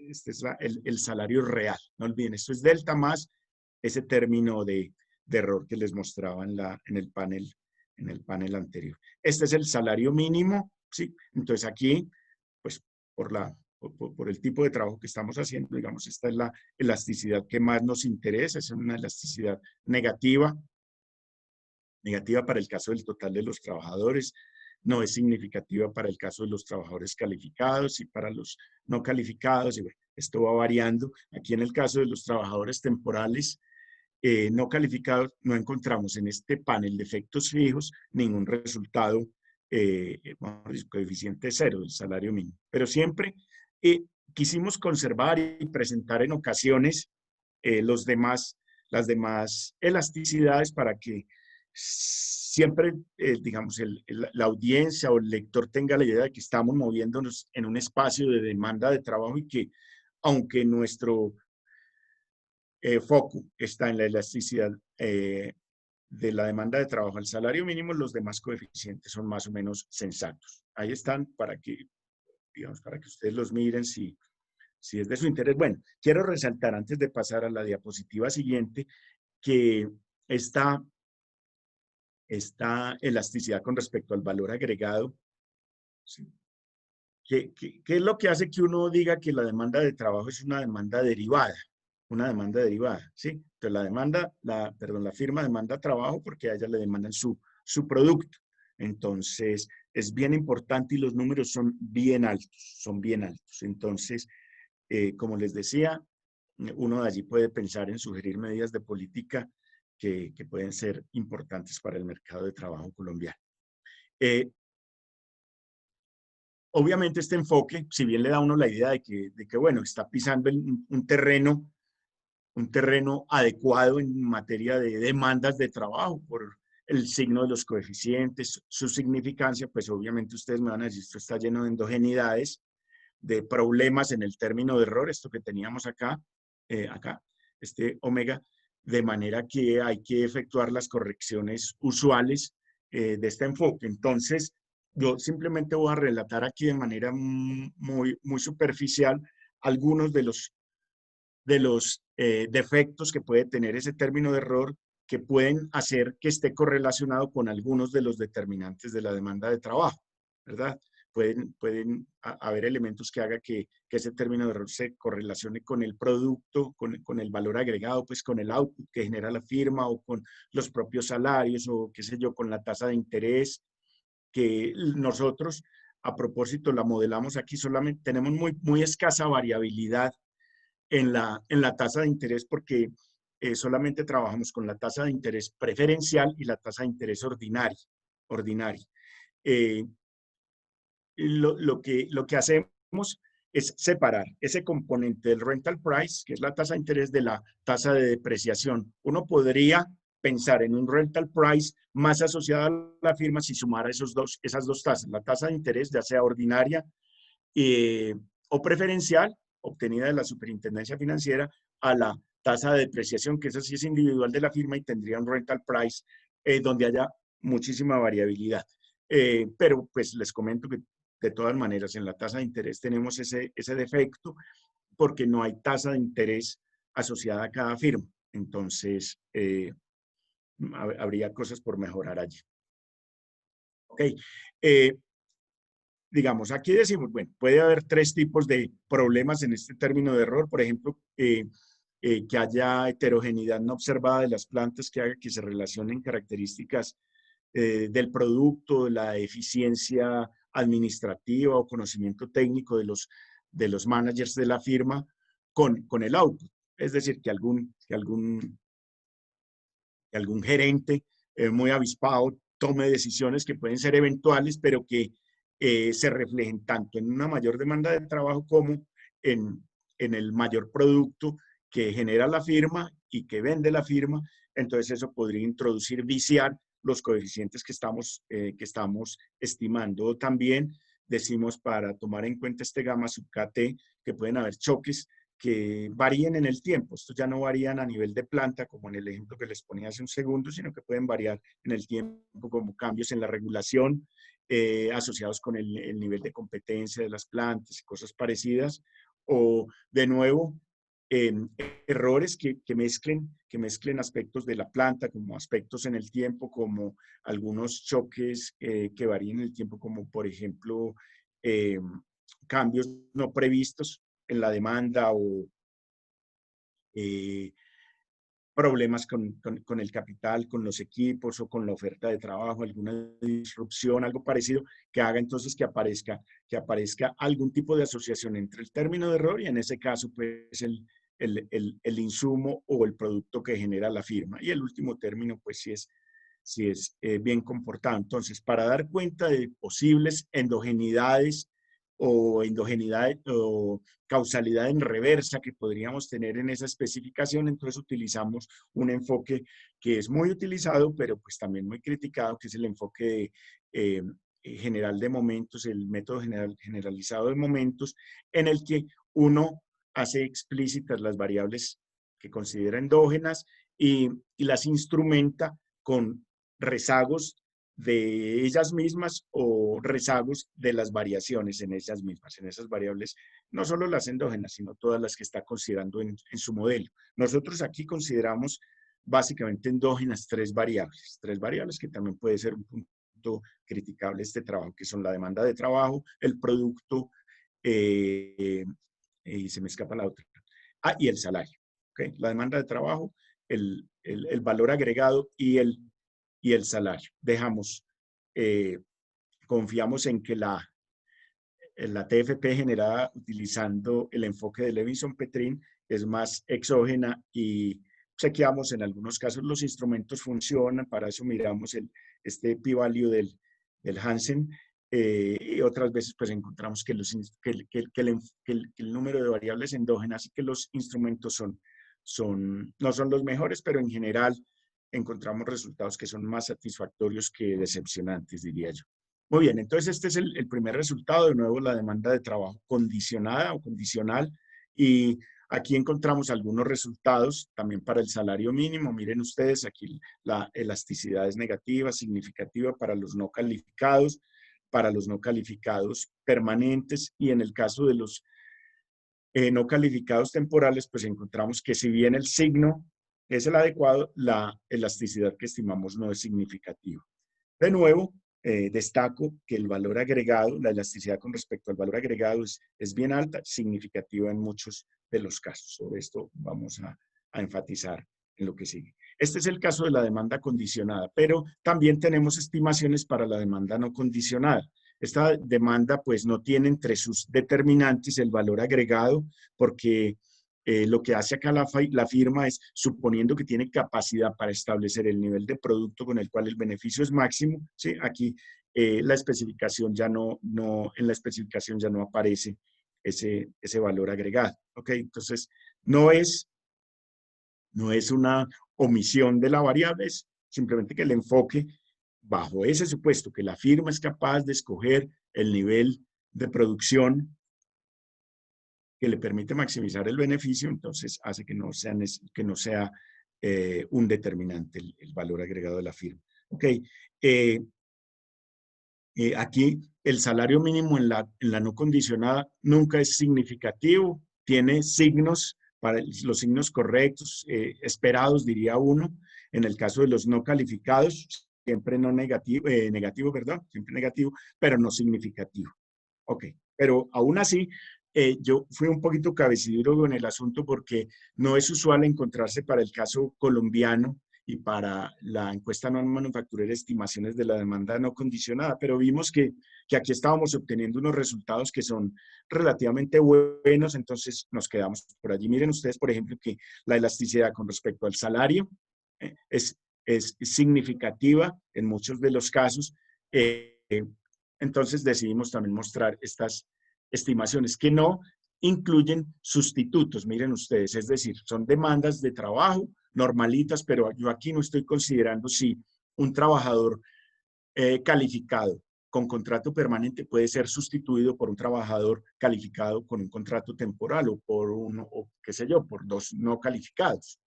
Este es el salario real. No olviden, esto es delta más ese término de error que les mostraba en el panel anterior. Este es el salario mínimo, ¿sí? Entonces aquí, pues por el tipo de trabajo que estamos haciendo, digamos, esta es la elasticidad que más nos interesa, es una elasticidad negativa para el caso del total de los trabajadores, no es significativa para el caso de los trabajadores calificados y para los no calificados, y bueno, esto va variando. Aquí en el caso de los trabajadores temporales no calificados, no encontramos en este panel de efectos fijos ningún resultado, coeficiente cero del salario mínimo. Pero siempre quisimos conservar y presentar en ocasiones las demás elasticidades para que siempre, digamos, la audiencia o el lector tenga la idea de que estamos moviéndonos en un espacio de demanda de trabajo y que, aunque nuestro foco está en la elasticidad de la demanda de trabajo al salario mínimo, los demás coeficientes son más o menos sensatos. Ahí están para que, digamos, para que ustedes los miren si es de su interés. Bueno, quiero resaltar antes de pasar a la diapositiva siguiente que esta elasticidad con respecto al valor agregado, ¿sí? ¿Qué es lo que hace que uno diga que la demanda de trabajo es una demanda derivada? Una demanda derivada, ¿sí? Entonces la firma demanda trabajo porque a ella le demandan su producto. Entonces, es bien importante y los números son bien altos. Entonces, como les decía, uno de allí puede pensar en sugerir medidas de política que pueden ser importantes para el mercado de trabajo colombiano. Obviamente este enfoque, si bien le da a uno la idea de que bueno, está pisando un terreno adecuado en materia de demandas de trabajo por el signo de los coeficientes, su significancia, pues obviamente ustedes me van a decir, esto está lleno de endogeneidades, de problemas en el término de error, esto que teníamos acá, este omega, de manera que hay que efectuar las correcciones usuales de este enfoque. Entonces, yo simplemente voy a relatar aquí de manera muy superficial algunos de los defectos que puede tener ese término de error que pueden hacer que esté correlacionado con algunos de los determinantes de la demanda de trabajo, ¿verdad? Pueden haber elementos que hagan que ese término de error se correlacione con el producto, con el valor agregado, pues con el output que genera la firma o con los propios salarios o qué sé yo, con la tasa de interés que nosotros, a propósito, la modelamos aquí, solamente tenemos muy escasa variabilidad en la tasa de interés porque solamente trabajamos con la tasa de interés preferencial y la tasa de interés ordinaria. Lo que hacemos es separar ese componente del rental price, que es la tasa de interés, de la tasa de depreciación. Uno podría pensar en un rental price más asociado a la firma si sumara esas dos tasas, la tasa de interés ya sea ordinaria o preferencial, obtenida de la superintendencia financiera, a la tasa de depreciación, que esa sí es individual de la firma y tendría un rental price donde haya muchísima variabilidad. Pero pues les comento que de todas maneras en la tasa de interés tenemos ese defecto porque no hay tasa de interés asociada a cada firma. Entonces, habría cosas por mejorar allí. Ok. Digamos, aquí decimos, bueno, puede haber tres tipos de problemas en este término de error. Por ejemplo, que haya heterogeneidad no observada de las plantas que haga que se relacionen características del producto, de la eficiencia administrativa o conocimiento técnico de los managers de la firma con el output. Es decir, que algún gerente muy avispado tome decisiones que pueden ser eventuales, pero que se reflejen tanto en una mayor demanda de trabajo como en el mayor producto que genera la firma y que vende la firma. Entonces eso podría viciar los coeficientes que estamos estimando. También decimos, para tomar en cuenta este gamma sub KT, que pueden haber choques que varíen en el tiempo. Estos ya no varían a nivel de planta, como en el ejemplo que les ponía hace un segundo, sino que pueden variar en el tiempo como cambios en la regulación asociados con el nivel de competencia de las plantas y cosas parecidas. O, de nuevo, errores que mezclen aspectos de la planta como aspectos en el tiempo, como algunos choques que varíen en el tiempo, como por ejemplo cambios no previstos en la demanda o problemas con el capital, con los equipos o con la oferta de trabajo, alguna disrupción, algo parecido, que haga entonces que aparezca algún tipo de asociación entre el término de error y en ese caso pues el insumo o el producto que genera la firma. Y el último término pues si es bien comportado. Entonces, para dar cuenta de posibles endogeneidades o causalidad en reversa que podríamos tener en esa especificación, entonces utilizamos un enfoque que es muy utilizado, pero pues también muy criticado, que es el enfoque general de momentos, el método generalizado de momentos, en el que uno hace explícitas las variables que considera endógenas y las instrumenta con rezagos de ellas mismas o rezagos de las variaciones en ellas mismas, en esas variables, no solo las endógenas, sino todas las que está considerando en su modelo. Nosotros aquí consideramos básicamente endógenas tres variables que también puede ser un punto criticable este trabajo, que son la demanda de trabajo, el producto, y se me escapa la otra, y el salario. ¿Okay? La demanda de trabajo, el valor agregado y el salario. Confiamos en que la TFP generada utilizando el enfoque de Levinson-Petrin es más exógena y chequeamos en algunos casos los instrumentos funcionan, para eso miramos este p-value del Hansen, y otras veces pues encontramos que el número de variables endógenas y que los instrumentos no son los mejores, pero en general encontramos resultados que son más satisfactorios que decepcionantes, diría yo. Muy bien, entonces este es el primer resultado, de nuevo la demanda de trabajo condicionada o condicional, y aquí encontramos algunos resultados también para el salario mínimo. Miren ustedes, aquí la elasticidad es negativa, significativa para los no calificados permanentes, y en el caso de los no calificados temporales, pues encontramos que si bien el signo es el adecuado, la elasticidad que estimamos no es significativa. De nuevo, destaco que el valor agregado, la elasticidad con respecto al valor agregado es bien alta, significativa en muchos de los casos. Sobre esto vamos a enfatizar en lo que sigue. Este es el caso de la demanda condicionada, pero también tenemos estimaciones para la demanda no condicionada. Esta demanda pues no tiene entre sus determinantes el valor agregado, porque lo que hace acá la firma es, suponiendo que tiene capacidad para establecer el nivel de producto con el cual el beneficio es máximo, ¿sí? Aquí la especificación en la especificación ya no aparece ese valor agregado. ¿Ok? Entonces, no es una omisión de la variable, es simplemente que el enfoque, bajo ese supuesto que la firma es capaz de escoger el nivel de producción que le permite maximizar el beneficio, entonces hace que no sea un determinante el valor agregado de la firma. Ok, aquí el salario mínimo en la no condicionada nunca es significativo, tiene signos, para los signos correctos, esperados diría uno. En el caso de los no calificados, siempre negativo, perdón, siempre negativo, pero no significativo. Ok, pero aún así, yo fui un poquito cabeciduro en el asunto porque no es usual encontrarse para el caso colombiano y para la encuesta no manufacturera estimaciones de la demanda no condicionada, pero vimos que aquí estábamos obteniendo unos resultados que son relativamente buenos, entonces nos quedamos por allí. Miren ustedes, por ejemplo, que la elasticidad con respecto al salario es significativa en muchos de los casos. Entonces decidimos también mostrar estas estimaciones que no incluyen sustitutos, miren ustedes, es decir, son demandas de trabajo normalitas, pero yo aquí no estoy considerando si un trabajador calificado con contrato permanente puede ser sustituido por un trabajador calificado con un contrato temporal o qué sé yo, por dos no calificados,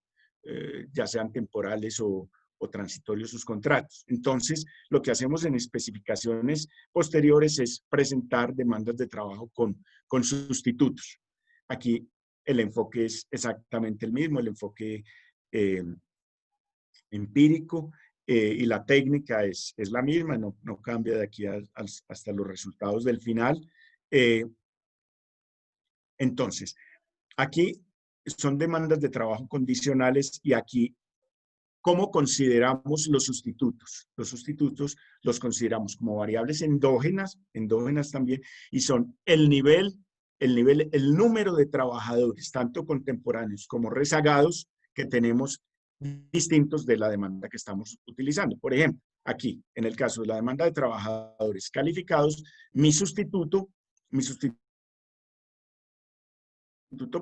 ya sean temporales o transitorios sus contratos. Entonces, lo que hacemos en especificaciones posteriores es presentar demandas de trabajo con sustitutos. Aquí el enfoque es exactamente el mismo, el enfoque empírico, y la técnica es la misma, no cambia de aquí hasta los resultados del final. Entonces, aquí son demandas de trabajo condicionales y aquí, ¿cómo consideramos los sustitutos? Los sustitutos los consideramos como variables endógenas también, y son el número de trabajadores, tanto contemporáneos como rezagados, que tenemos distintos de la demanda que estamos utilizando. Por ejemplo, aquí, en el caso de la demanda de trabajadores calificados, mi sustituto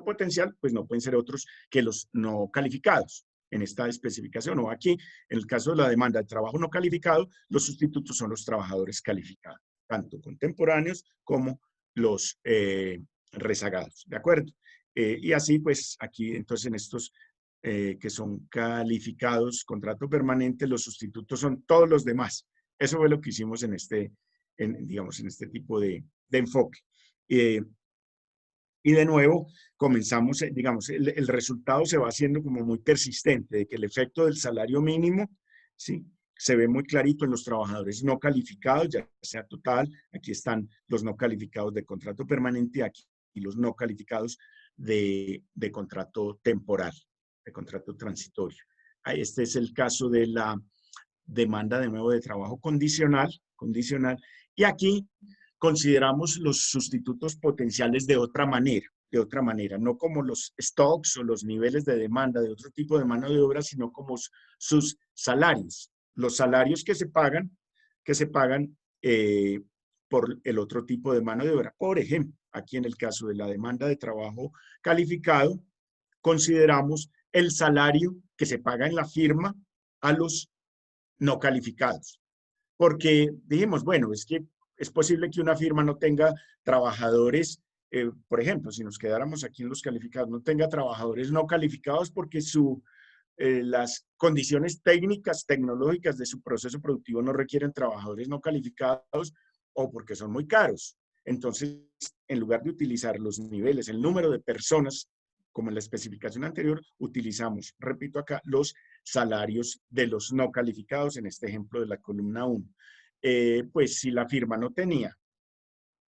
potencial, pues no pueden ser otros que los no calificados en esta especificación. O aquí, en el caso de la demanda de trabajo no calificado, los sustitutos son los trabajadores calificados, tanto contemporáneos como los rezagados, ¿de acuerdo? Y así, pues, aquí, entonces, en estos que son calificados, contrato permanente, los sustitutos son todos los demás. Eso fue lo que hicimos en digamos, en este tipo de enfoque. Y de nuevo, comenzamos, digamos, el resultado se va haciendo como muy persistente, de que el efecto del salario mínimo, ¿sí?, se ve muy clarito en los trabajadores no calificados, ya sea total, aquí están los no calificados de contrato permanente, aquí y los no calificados de contrato temporal, de contrato transitorio. Este es el caso de la demanda de nuevo de trabajo condicional, y aquí consideramos los sustitutos potenciales de otra manera, no como los stocks o los niveles de demanda de otro tipo de mano de obra, sino como sus salarios, los salarios que se pagan por el otro tipo de mano de obra. Por ejemplo, aquí en el caso de la demanda de trabajo calificado, consideramos el salario que se paga en la firma a los no calificados. Porque dijimos, bueno, es que es posible que una firma no tenga trabajadores, por ejemplo, si nos quedáramos aquí en los calificados, no tenga trabajadores no calificados porque las condiciones técnicas, tecnológicas de su proceso productivo no requieren trabajadores no calificados o porque son muy caros. Entonces, en lugar de utilizar los niveles, el número de personas, como en la especificación anterior, utilizamos, repito acá, los salarios de los no calificados, en este ejemplo de la columna 1. Pues si la firma no tenía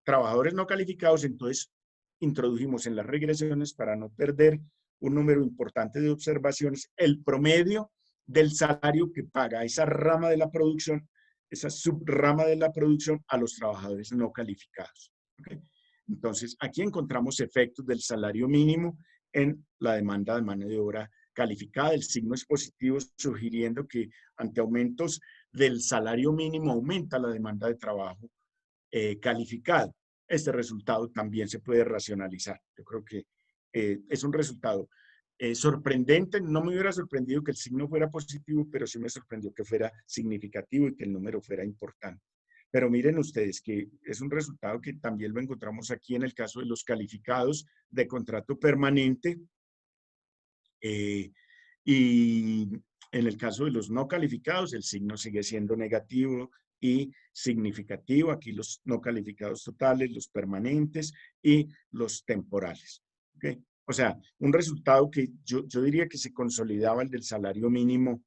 trabajadores no calificados, entonces introdujimos en las regresiones, para no perder un número importante de observaciones, el promedio del salario que paga esa rama de la producción, esa subrama de la producción, a los trabajadores no calificados. ¿Okay? Entonces, aquí encontramos efectos del salario mínimo en la demanda de mano de obra calificada. El signo es positivo, sugiriendo que ante aumentos del salario mínimo aumenta la demanda de trabajo calificado. Este resultado también se puede racionalizar. Yo creo que es un resultado sorprendente. No me hubiera sorprendido que el signo fuera positivo, pero sí me sorprendió que fuera significativo y que el número fuera importante. Pero miren ustedes que es un resultado que también lo encontramos aquí en el caso de los calificados de contrato permanente, y en el caso de los no calificados, el signo sigue siendo negativo y significativo. Aquí los no calificados totales, los permanentes y los temporales. ¿Okay? O sea, un resultado que yo diría que se consolidaba el del salario mínimo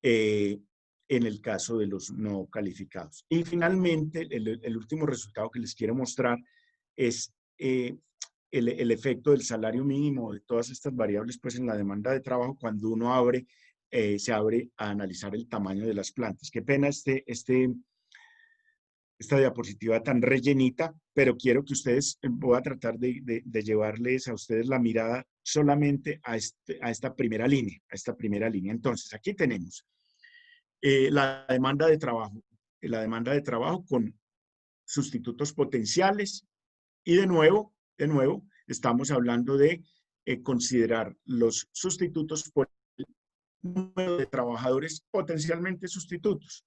en el caso de los no calificados. Y finalmente, el último resultado que les quiero mostrar es el efecto del salario mínimo, de todas estas variables, pues en la demanda de trabajo, cuando uno se abre a analizar el tamaño de las plantas. Qué pena esta diapositiva tan rellenita, pero quiero que ustedes, voy a tratar de llevarles a ustedes la mirada solamente a esta primera línea, Entonces, aquí tenemos la demanda de trabajo con sustitutos potenciales, y de nuevo, estamos hablando de considerar los sustitutos por el número de trabajadores potencialmente sustitutos.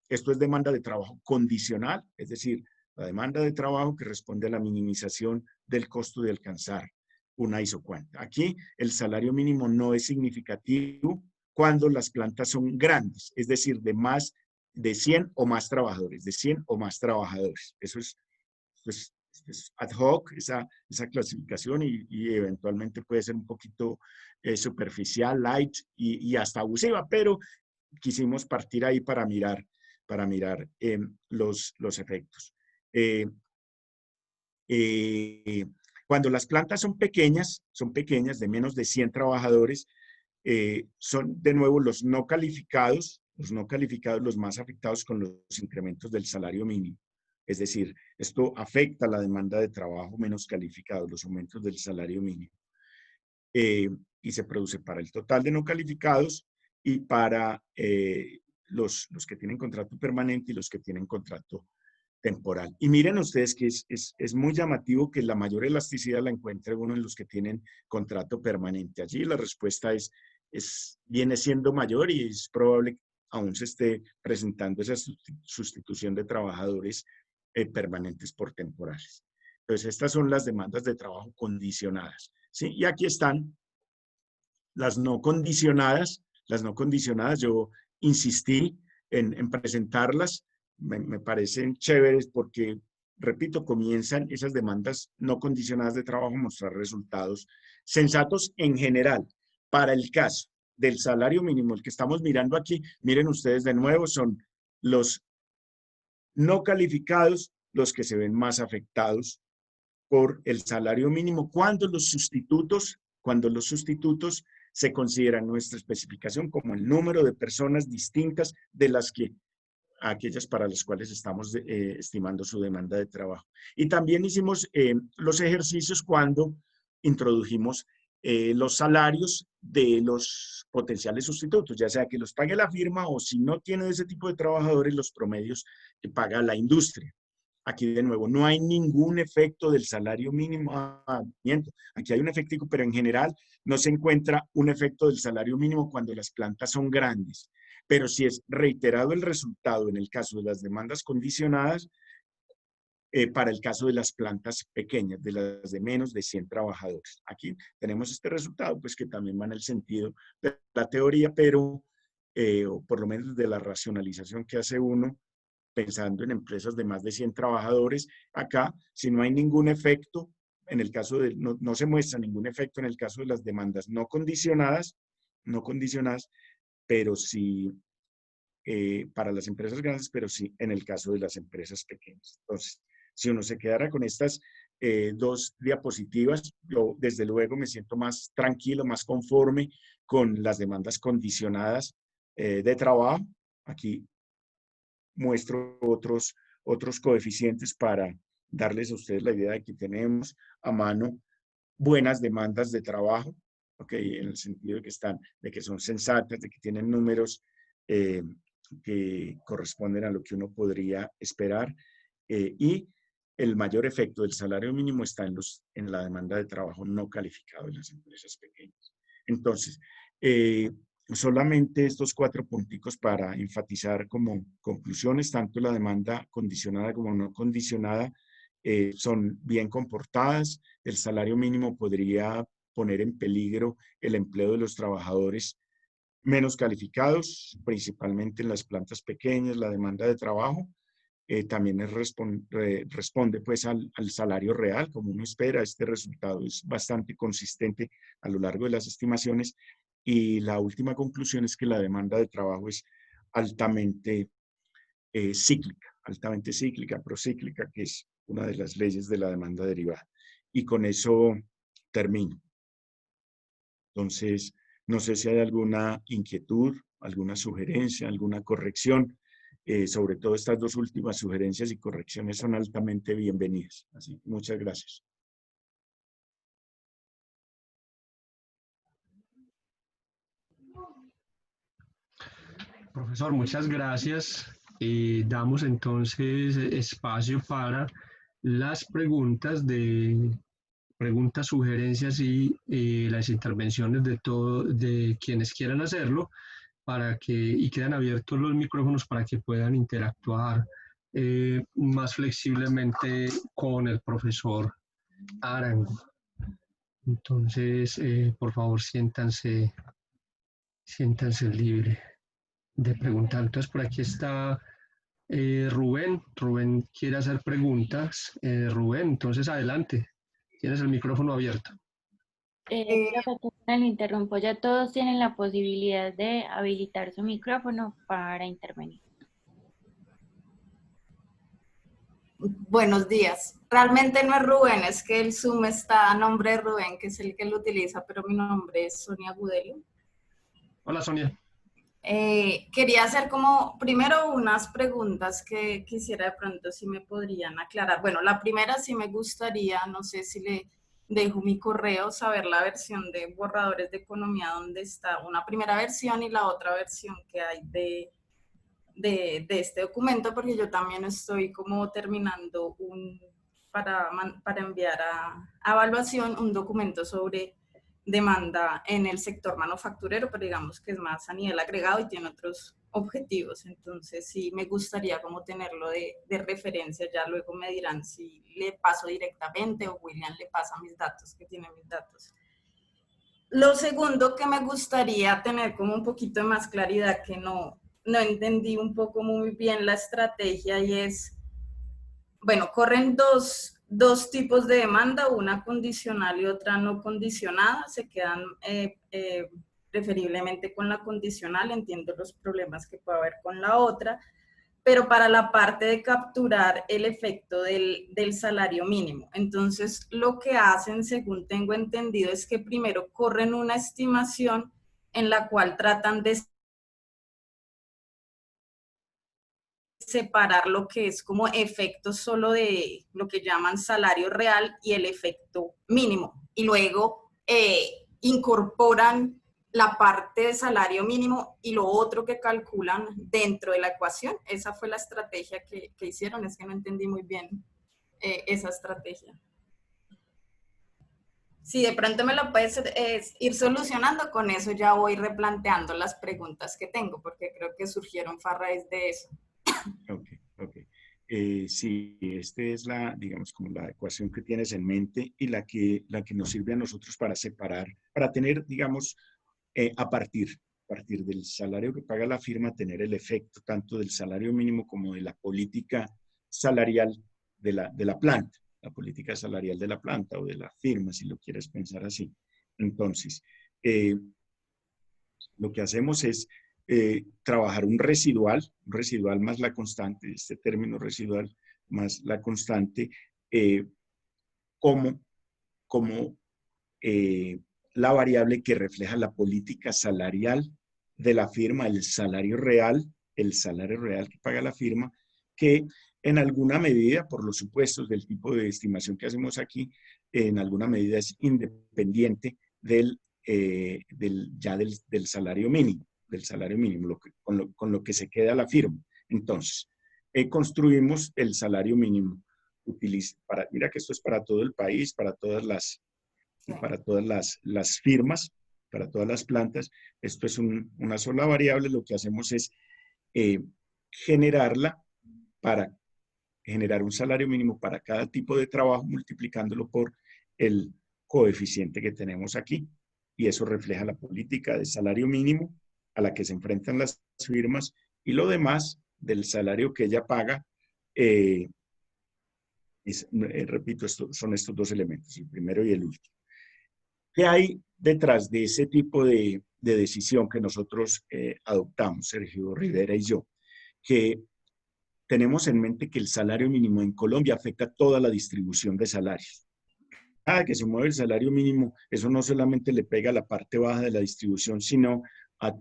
Esto es demanda de trabajo condicional, es decir, la demanda de trabajo que responde a la minimización del costo de alcanzar una isocuanta. Aquí el salario mínimo no es significativo cuando las plantas son grandes, es decir, de 100 o más trabajadores, Eso es ad hoc, esa clasificación, y eventualmente puede ser un poquito superficial, light y hasta abusiva, pero quisimos partir ahí para mirar los efectos. Cuando las plantas son pequeñas de menos de 100 trabajadores, son de nuevo los no calificados los más afectados con los incrementos del salario mínimo. Es decir, esto afecta la demanda de trabajo menos calificado, los aumentos del salario mínimo. Y se produce para el total de no calificados y para los que tienen contrato permanente y los que tienen contrato temporal. Y miren ustedes que es muy llamativo que la mayor elasticidad la encuentre uno en los que tienen contrato permanente. Allí la respuesta viene siendo mayor y es probable que aún se esté presentando esa sustitución de trabajadores permanentes por temporales. Entonces, estas son las demandas de trabajo condicionadas, ¿sí? Y aquí están las no condicionadas. Las no condicionadas, yo insistí en presentarlas. Me parecen chéveres porque, repito, comienzan esas demandas no condicionadas de trabajo a mostrar resultados sensatos en general. Para el caso del salario mínimo, el que estamos mirando aquí, miren ustedes de nuevo, son los no calificados los que se ven más afectados por el salario mínimo cuando los sustitutos se consideran nuestra especificación como el número de personas distintas de aquellas para las cuales estamos estimando su demanda de trabajo. Y también hicimos los ejercicios cuando introdujimos los salarios de los potenciales sustitutos, ya sea que los pague la firma o si no tiene ese tipo de trabajadores, los promedios que paga la industria. Aquí de nuevo, no hay ningún efecto del salario mínimo. Aquí hay un efecto, pero en general no se encuentra un efecto del salario mínimo cuando las plantas son grandes. Pero si es reiterado el resultado en el caso de las demandas condicionadas, para el caso de las plantas pequeñas, de las de menos de 100 trabajadores. Aquí tenemos este resultado, pues que también va en el sentido de la teoría, pero o por lo menos de la racionalización que hace uno, pensando en empresas de más de 100 trabajadores. Acá, si no hay ningún efecto, en el caso de, no se muestra ningún efecto en el caso de las demandas no condicionadas, pero sí para las empresas grandes, pero sí en el caso de las empresas pequeñas. Entonces, si uno se quedara con estas dos diapositivas, yo desde luego me siento más tranquilo, más conforme con las demandas condicionadas de trabajo. Aquí muestro otros coeficientes para darles a ustedes la idea de que tenemos a mano buenas demandas de trabajo, ¿okay? En el sentido de que son sensatas, de que tienen números que corresponden a lo que uno podría esperar, y el mayor efecto del salario mínimo está en la demanda de trabajo no calificado en las empresas pequeñas. Entonces, solamente estos 4 punticos para enfatizar como conclusiones, tanto la demanda condicionada como no condicionada son bien comportadas. El salario mínimo podría poner en peligro el empleo de los trabajadores menos calificados, principalmente en las plantas pequeñas. La demanda de trabajo también responde pues al salario real, como uno espera. Este resultado es bastante consistente a lo largo de las estimaciones. Y la última conclusión es que la demanda de trabajo es altamente cíclica, procíclica, que es una de las leyes de la demanda derivada. Y con eso termino. Entonces, no sé si hay alguna inquietud, alguna sugerencia, alguna corrección. Sobre todo estas 2 últimas sugerencias y correcciones son altamente bienvenidas. Así que muchas gracias. Profesor, muchas gracias. Damos entonces espacio para las preguntas, sugerencias y las intervenciones de quienes quieran hacerlo, y quedan abiertos los micrófonos para que puedan interactuar más flexiblemente con el profesor Arango. Entonces, por favor, siéntanse libres de preguntar. Entonces, por aquí está Rubén. Rubén quiere hacer preguntas. Rubén, entonces adelante. Tienes el micrófono abierto. Profe, le interrumpo. Ya todos tienen la posibilidad de habilitar su micrófono para intervenir. Buenos días. Realmente no es Rubén, es que el Zoom está a nombre de Rubén, que es el que lo utiliza, pero mi nombre es Sonia Gudelo. Hola, Sonia. Quería hacer como primero unas preguntas que quisiera de pronto si me podrían aclarar. Bueno, la primera sí me gustaría, no sé si le dejo mi correo, saber la versión de borradores de economía donde está una primera versión y la otra versión que hay de este documento, porque yo también estoy como terminando para enviar a evaluación un documento sobre demanda en el sector manufacturero, pero digamos que es más a nivel agregado y tiene otros objetivos. Entonces sí me gustaría como tenerlo de referencia, ya luego me dirán si le paso directamente o William le pasa mis datos, que tiene mis datos. Lo segundo que me gustaría tener como un poquito de más claridad, que no entendí un poco muy bien la estrategia, y es, bueno, corren dos tipos de demanda, una condicional y otra no condicionada. Se quedan preferiblemente con la condicional, entiendo los problemas que puede haber con la otra, pero para la parte de capturar el efecto del salario mínimo. Entonces, lo que hacen, según tengo entendido, es que primero corren una estimación en la cual tratan de separar lo que es como efecto solo de lo que llaman salario real y el efecto mínimo. Y luego incorporan la parte de salario mínimo y lo otro que calculan dentro de la ecuación. Esa fue la estrategia que hicieron. Es que no entendí muy bien esa estrategia. Si de pronto me lo puedes ir solucionando, con eso ya voy replanteando las preguntas que tengo, porque creo que surgieron a raíz de eso. Ok, ok. Sí, esta es la, digamos, como la ecuación que tienes en mente y la que nos sirve a nosotros para separar, para tener, digamos, a partir del salario que paga la firma, tener el efecto tanto del salario mínimo como de la política salarial de la planta, la política salarial de la planta o de la firma, si lo quieres pensar así. Entonces, lo que hacemos es trabajar un residual más la constante, este término residual más la constante, como, como la variable que refleja la política salarial de la firma, el salario real que paga la firma, que en alguna medida, por los supuestos del tipo de estimación que hacemos aquí, en alguna medida es independiente del salario mínimo, con lo que se queda la firma. Entonces, construimos el salario mínimo. Mira que esto es para todo el país, para todas las firmas, para todas las plantas. Esto es una sola variable. Lo que hacemos es generarla para generar un salario mínimo para cada tipo de trabajo, multiplicándolo por el coeficiente que tenemos aquí. Y eso refleja la política de salario mínimo a la que se enfrentan las firmas, y lo demás del salario que ella paga. Repito, son estos dos elementos, el primero y el último. ¿Qué hay detrás de ese tipo de decisión que nosotros adoptamos, Sergio Rivera y yo? Que tenemos en mente que el salario mínimo en Colombia afecta toda la distribución de salarios. Cada que se mueve el salario mínimo, eso no solamente le pega a la parte baja de la distribución, sino a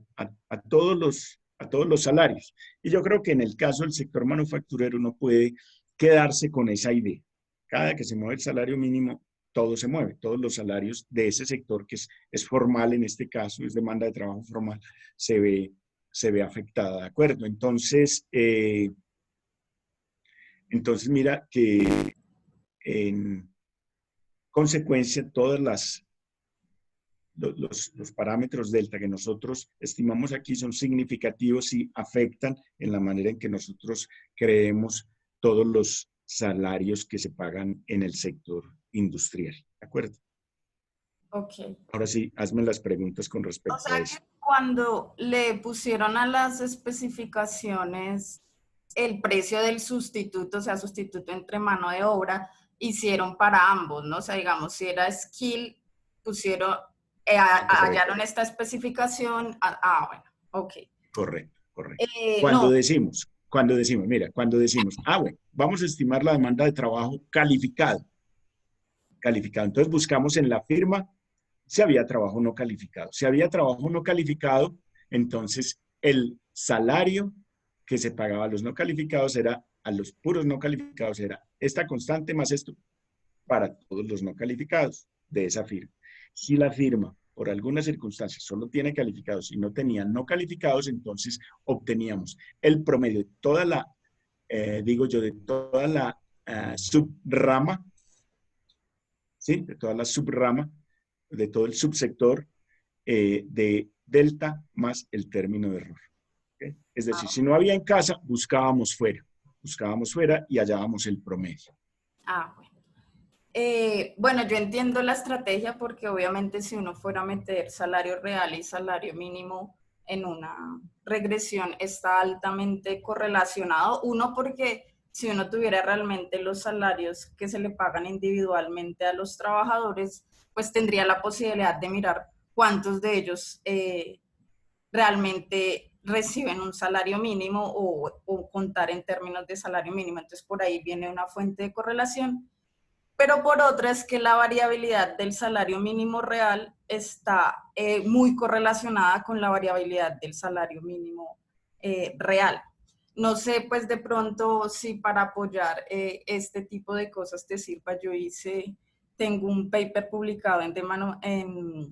todos los salarios. Y yo creo que en el caso del sector manufacturero no puede quedarse con esa idea. Cada que se mueve el salario mínimo, todo se mueve. Todos los salarios de ese sector, que es formal en este caso, es demanda de trabajo formal, se ve afectada, ¿de acuerdo? Entonces mira que en consecuencia todas los parámetros delta que nosotros estimamos aquí son significativos y afectan en la manera en que nosotros creemos todos los salarios que se pagan en el sector industrial. ¿De acuerdo? Ok. Ahora sí, hazme las preguntas con respecto a eso. Que cuando le pusieron a las especificaciones el precio del sustituto, o sea, sustituto entre mano de obra, hicieron para ambos, ¿no? O sea, digamos, si era skill, pusieron, hallaron esta especificación. Bueno, ok. Correcto. Cuando decimos, vamos a estimar la demanda de trabajo calificado. Entonces buscamos en la firma si había trabajo no calificado. Si había trabajo no calificado, entonces el salario que se pagaba a los no calificados era, a los puros no calificados, era esta constante más esto para todos los no calificados de esa firma. Si la firma, por alguna circunstancia, solo tiene calificados y no tenía no calificados, entonces obteníamos el promedio de toda la, de toda la subrama, ¿sí? De toda la subrama, de todo el subsector de delta más el término de error. ¿Okay? Es decir, si no había en casa, buscábamos fuera y hallábamos el promedio. Bueno. Bueno, yo entiendo la estrategia porque obviamente si uno fuera a meter salario real y salario mínimo en una regresión está altamente correlacionado. Uno, porque si uno tuviera realmente los salarios que se le pagan individualmente a los trabajadores, pues tendría la posibilidad de mirar cuántos de ellos realmente reciben un salario mínimo o contar en términos de salario mínimo. Entonces por ahí viene una fuente de correlación. Pero por otra es que la variabilidad del salario mínimo real está muy correlacionada con la variabilidad del salario mínimo real. No sé, pues de pronto, si para apoyar este tipo de cosas te sirva, tengo un paper publicado en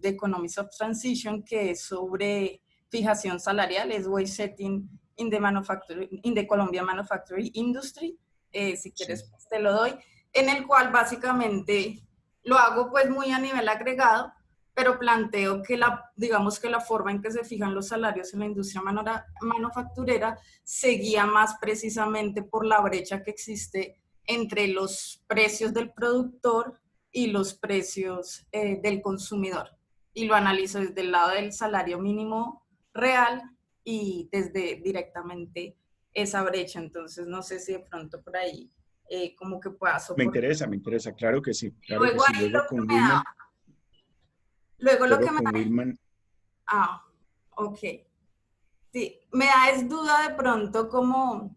The Economics of Transition que es sobre fijación salarial, es Wage Setting in the Colombian Manufacturing Industry. Si quieres, Sí. pues te lo doy. En el cual básicamente lo hago pues muy a nivel agregado, pero planteo que digamos que la forma en que se fijan los salarios en la industria manufacturera se guía más precisamente por la brecha que existe entre los precios del productor y los precios del consumidor. Y lo analizo desde el lado del salario mínimo real y desde directamente esa brecha. Entonces no sé si de pronto por ahí como que pueda soportar. Me interesa, claro que sí. Claro Luego que sí. ahí Luego lo que con me da, lo que me da, Willman, ok. Sí, me da es duda de pronto como, o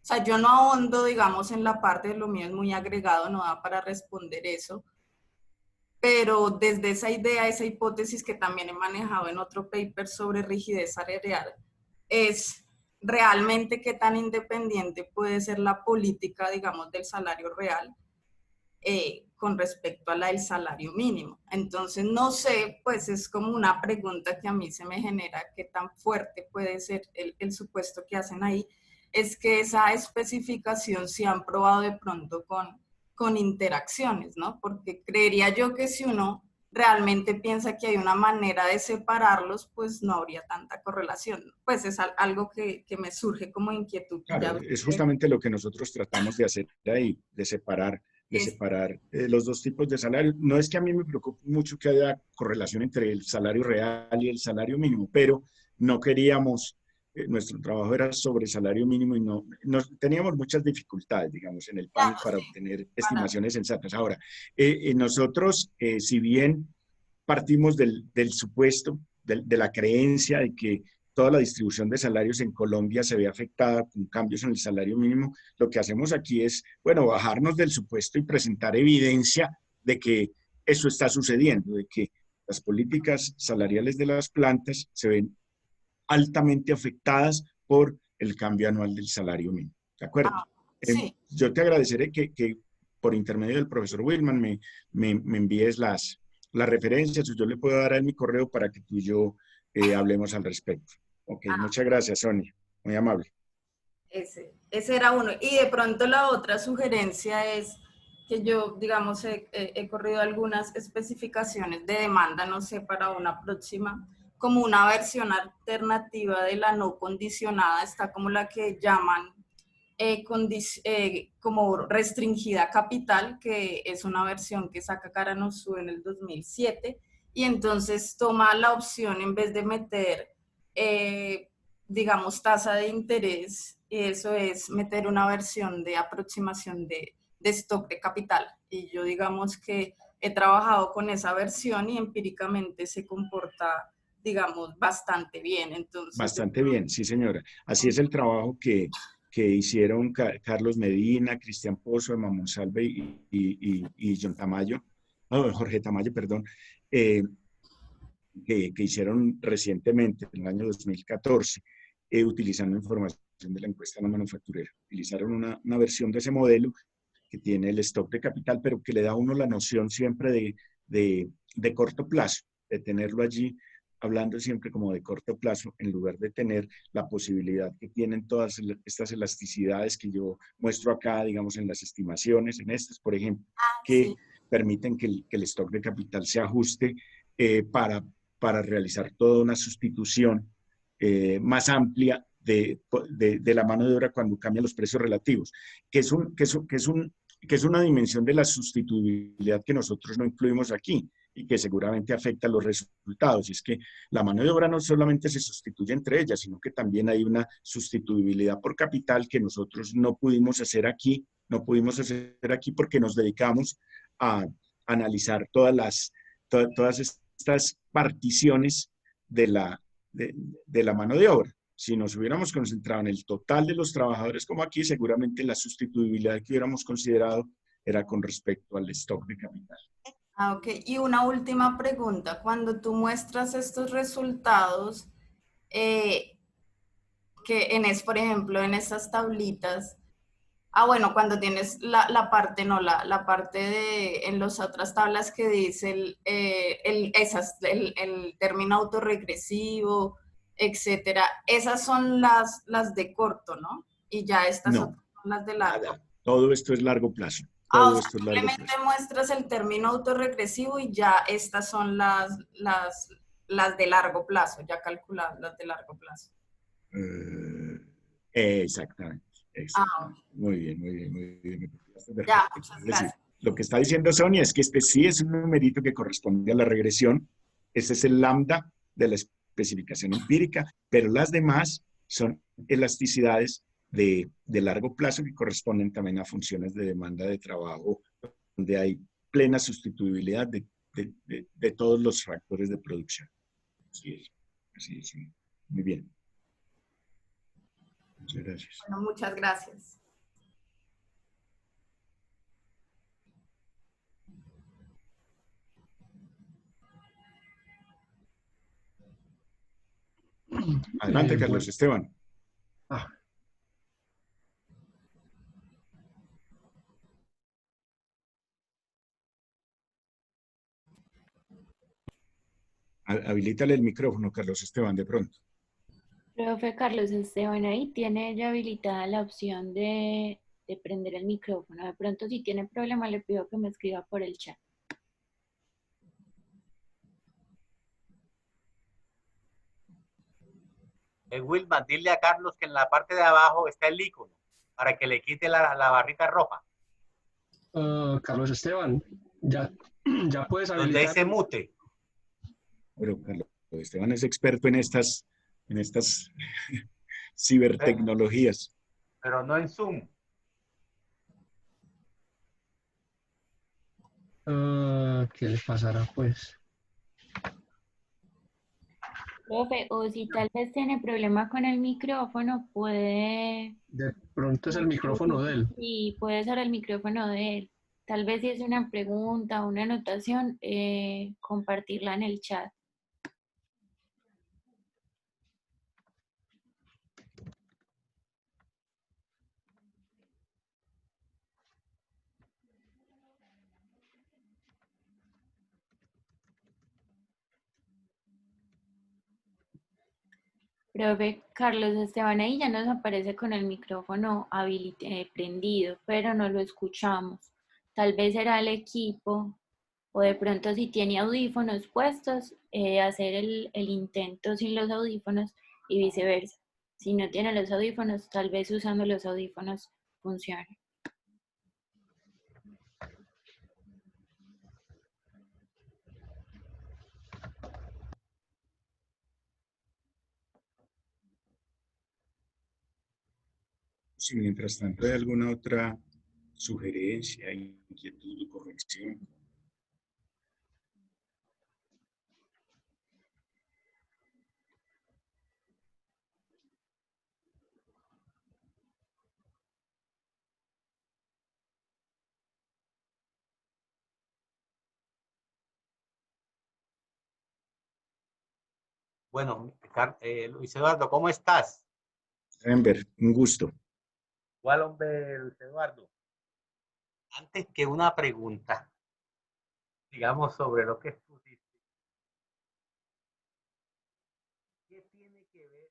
sea, yo no ahondo, digamos, en la parte de lo mío es muy agregado, no da para responder eso, pero desde esa idea, esa hipótesis que también he manejado en otro paper sobre rigidez salarial, es realmente qué tan independiente puede ser la política, digamos, del salario real con respecto a la del salario mínimo. Entonces, no sé, pues es como una pregunta que a mí se me genera, qué tan fuerte puede ser el supuesto que hacen ahí, es que esa especificación se han probado de pronto con interacciones, ¿no? Porque creería yo que si uno realmente piensa que hay una manera de separarlos, pues no habría tanta correlación. Pues es algo que me surge como inquietud. claro, es justamente lo que nosotros tratamos de hacer ahí, de separar los dos tipos de salario. No es que a mí me preocupe mucho que haya correlación entre el salario real y el salario mínimo, pero no queríamos, nuestro trabajo era sobre salario mínimo y no teníamos muchas dificultades, digamos, en el panel para obtener estimaciones sensatas. Ahora, nosotros, si bien partimos del supuesto, de la creencia de que toda la distribución de salarios en Colombia se ve afectada con cambios en el salario mínimo, lo que hacemos aquí es, bueno, bajarnos del supuesto y presentar evidencia de que eso está sucediendo, de que las políticas salariales de las plantas se ven altamente afectadas por el cambio anual del salario mínimo. ¿De acuerdo? Sí. Yo te agradeceré que por intermedio del profesor Willman me envíes las referencias, yo le puedo dar a él mi correo para que tú y yo hablemos al respecto. Ok, muchas gracias, Sonia. Muy amable. Ese era uno. Y de pronto la otra sugerencia es que yo, digamos, he corrido algunas especificaciones de demanda, no sé, para una próxima, como una versión alternativa de la no condicionada, está como la que llaman como restringida capital, que es una versión que saca Karanozú en el 2007, y entonces toma la opción en vez de meter, digamos, tasa de interés, y eso es meter una versión de aproximación de stock de capital. Y yo digamos que he trabajado con esa versión y empíricamente se comporta, digamos, bastante bien. Entonces, bastante bien, sí señora. Así es el trabajo que que hicieron Carlos Medina, Cristian Pozo, Emma Monsalve y John Tamayo, no, Jorge Tamayo, perdón, que hicieron recientemente, en el año 2014, utilizando información de la encuesta no manufacturera. Utilizaron una versión de ese modelo que tiene el stock de capital, pero que le da a uno la noción siempre de corto plazo, de tenerlo allí, hablando siempre como de corto plazo, en lugar de tener la posibilidad que tienen todas estas elasticidades que yo muestro acá, digamos, en las estimaciones, en estas, por ejemplo, que Sí. permiten que el stock de capital se ajuste para realizar toda una sustitución más amplia de la mano de obra cuando cambian los precios relativos, que es una dimensión de la sustituibilidad que nosotros no incluimos aquí y que seguramente afecta los resultados. Y es que la mano de obra no solamente se sustituye entre ellas, sino que también hay una sustituibilidad por capital que nosotros no pudimos hacer aquí, porque nos dedicamos a analizar todas estas particiones de la mano de obra. Si nos hubiéramos concentrado en el total de los trabajadores como aquí, seguramente la sustituibilidad que hubiéramos considerado era con respecto al stock de capital. Ah, ok. Y una última pregunta. Cuando tú muestras estos resultados, por ejemplo, en estas tablitas, bueno, cuando tienes la parte, no, la parte en las otras tablas que dice el término autorregresivo, etcétera, esas son las de corto, ¿no? Y ya estas No, otras son las de largo. nada. Todo esto es largo plazo. O Todo sea, esto es largo simplemente plazo. muestras el término autorregresivo y ya estas son las de largo plazo, ya calculadas, las de largo plazo. Exactamente. Ah, Muy bien, muy bien, muy bien. ya, Perfecto. muchas Es decir, gracias. lo que está diciendo Sonia es que este sí es un numerito que corresponde a la regresión. Este es el lambda de la especificación empírica, pero las demás son elasticidades de largo plazo que corresponden también a funciones de demanda de trabajo, donde hay plena sustituibilidad de todos los factores de producción. Así es. Muy bien. Muchas gracias. Bueno, muchas gracias. Adelante, Bueno. Carlos Esteban. Habilítale el micrófono, Carlos Esteban, de pronto. Profe Carlos Esteban, ahí tiene ya habilitada la opción de prender el micrófono. De pronto, si tiene problema, le pido que me escriba por el chat. Wilma, dile a Carlos que en la parte de abajo está el icono para que le quite la barrita roja. Carlos Esteban, ya puedes Donde habilitar. dice mute. Pero Carlos Esteban es experto en estas cibertecnologías. Pero no en Zoom. ¿Qué le pasará, pues? Profe, o si tal vez tiene problema con el micrófono, puede... De pronto es el micrófono de él. Sí, puede ser el micrófono de él. Tal vez si es una pregunta o una anotación, compartirla en el chat. Profe Carlos Esteban, ahí ya nos aparece con el micrófono prendido, pero no lo escuchamos. Tal vez será el equipo, o de pronto si tiene audífonos puestos, hacer el intento sin los audífonos y viceversa. Si no tiene los audífonos, tal vez usando los audífonos funcione. Si mientras tanto hay alguna otra sugerencia, inquietud o corrección. Bueno, Luis Eduardo, ¿cómo estás? Renber, un gusto. Igual, hombre, Luis Eduardo. Antes que una pregunta, digamos, sobre lo que pusiste, ¿qué tiene que ver?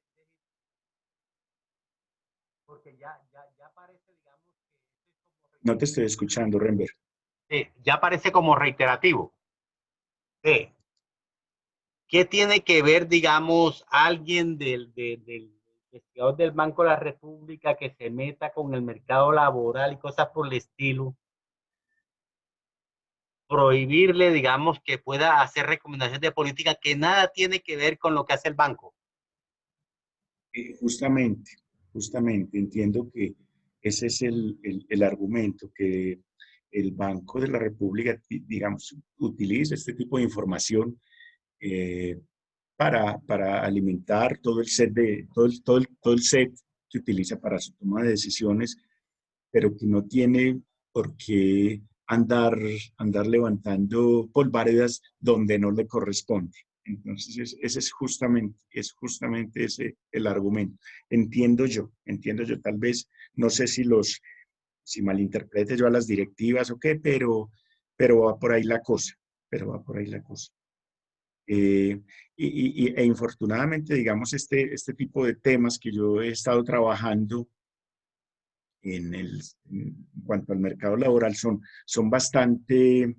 Porque ya parece, digamos, que esto es como No te estoy escuchando, Renber. ya parece como reiterativo. Sí. ¿Qué tiene que ver, digamos, alguien del investigador del Banco de la República que se meta con el mercado laboral y cosas por el estilo? Prohibirle, digamos, que pueda hacer recomendaciones de política que nada tiene que ver con lo que hace el banco. Justamente, entiendo que ese es el argumento, que el Banco de la República, digamos, utiliza este tipo de información eh, para alimentar todo el set todo el set que utiliza para su toma de decisiones, pero que no tiene por qué andar levantando polvaredas donde no le corresponde. Entonces, ese es justamente ese el argumento. Entiendo yo, tal vez, no sé si malinterprete yo a las directivas o qué, pero va por ahí la cosa, e infortunadamente, digamos, este tipo de temas que yo he estado trabajando en cuanto al mercado laboral son bastante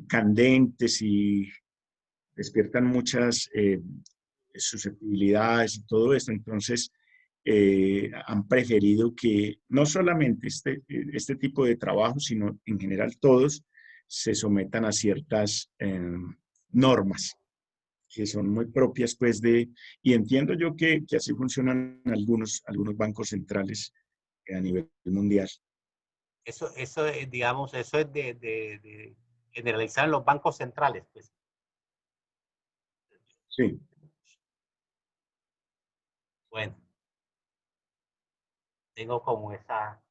candentes y despiertan muchas susceptibilidades y todo esto. Entonces, han preferido que no solamente este tipo de trabajo, sino en general todos se sometan a ciertas normas que son muy propias, pues, y entiendo yo que así funcionan algunos bancos centrales a nivel mundial. Eso digamos, eso es de generalizar en los bancos centrales, pues. Sí. Bueno, tengo como esa,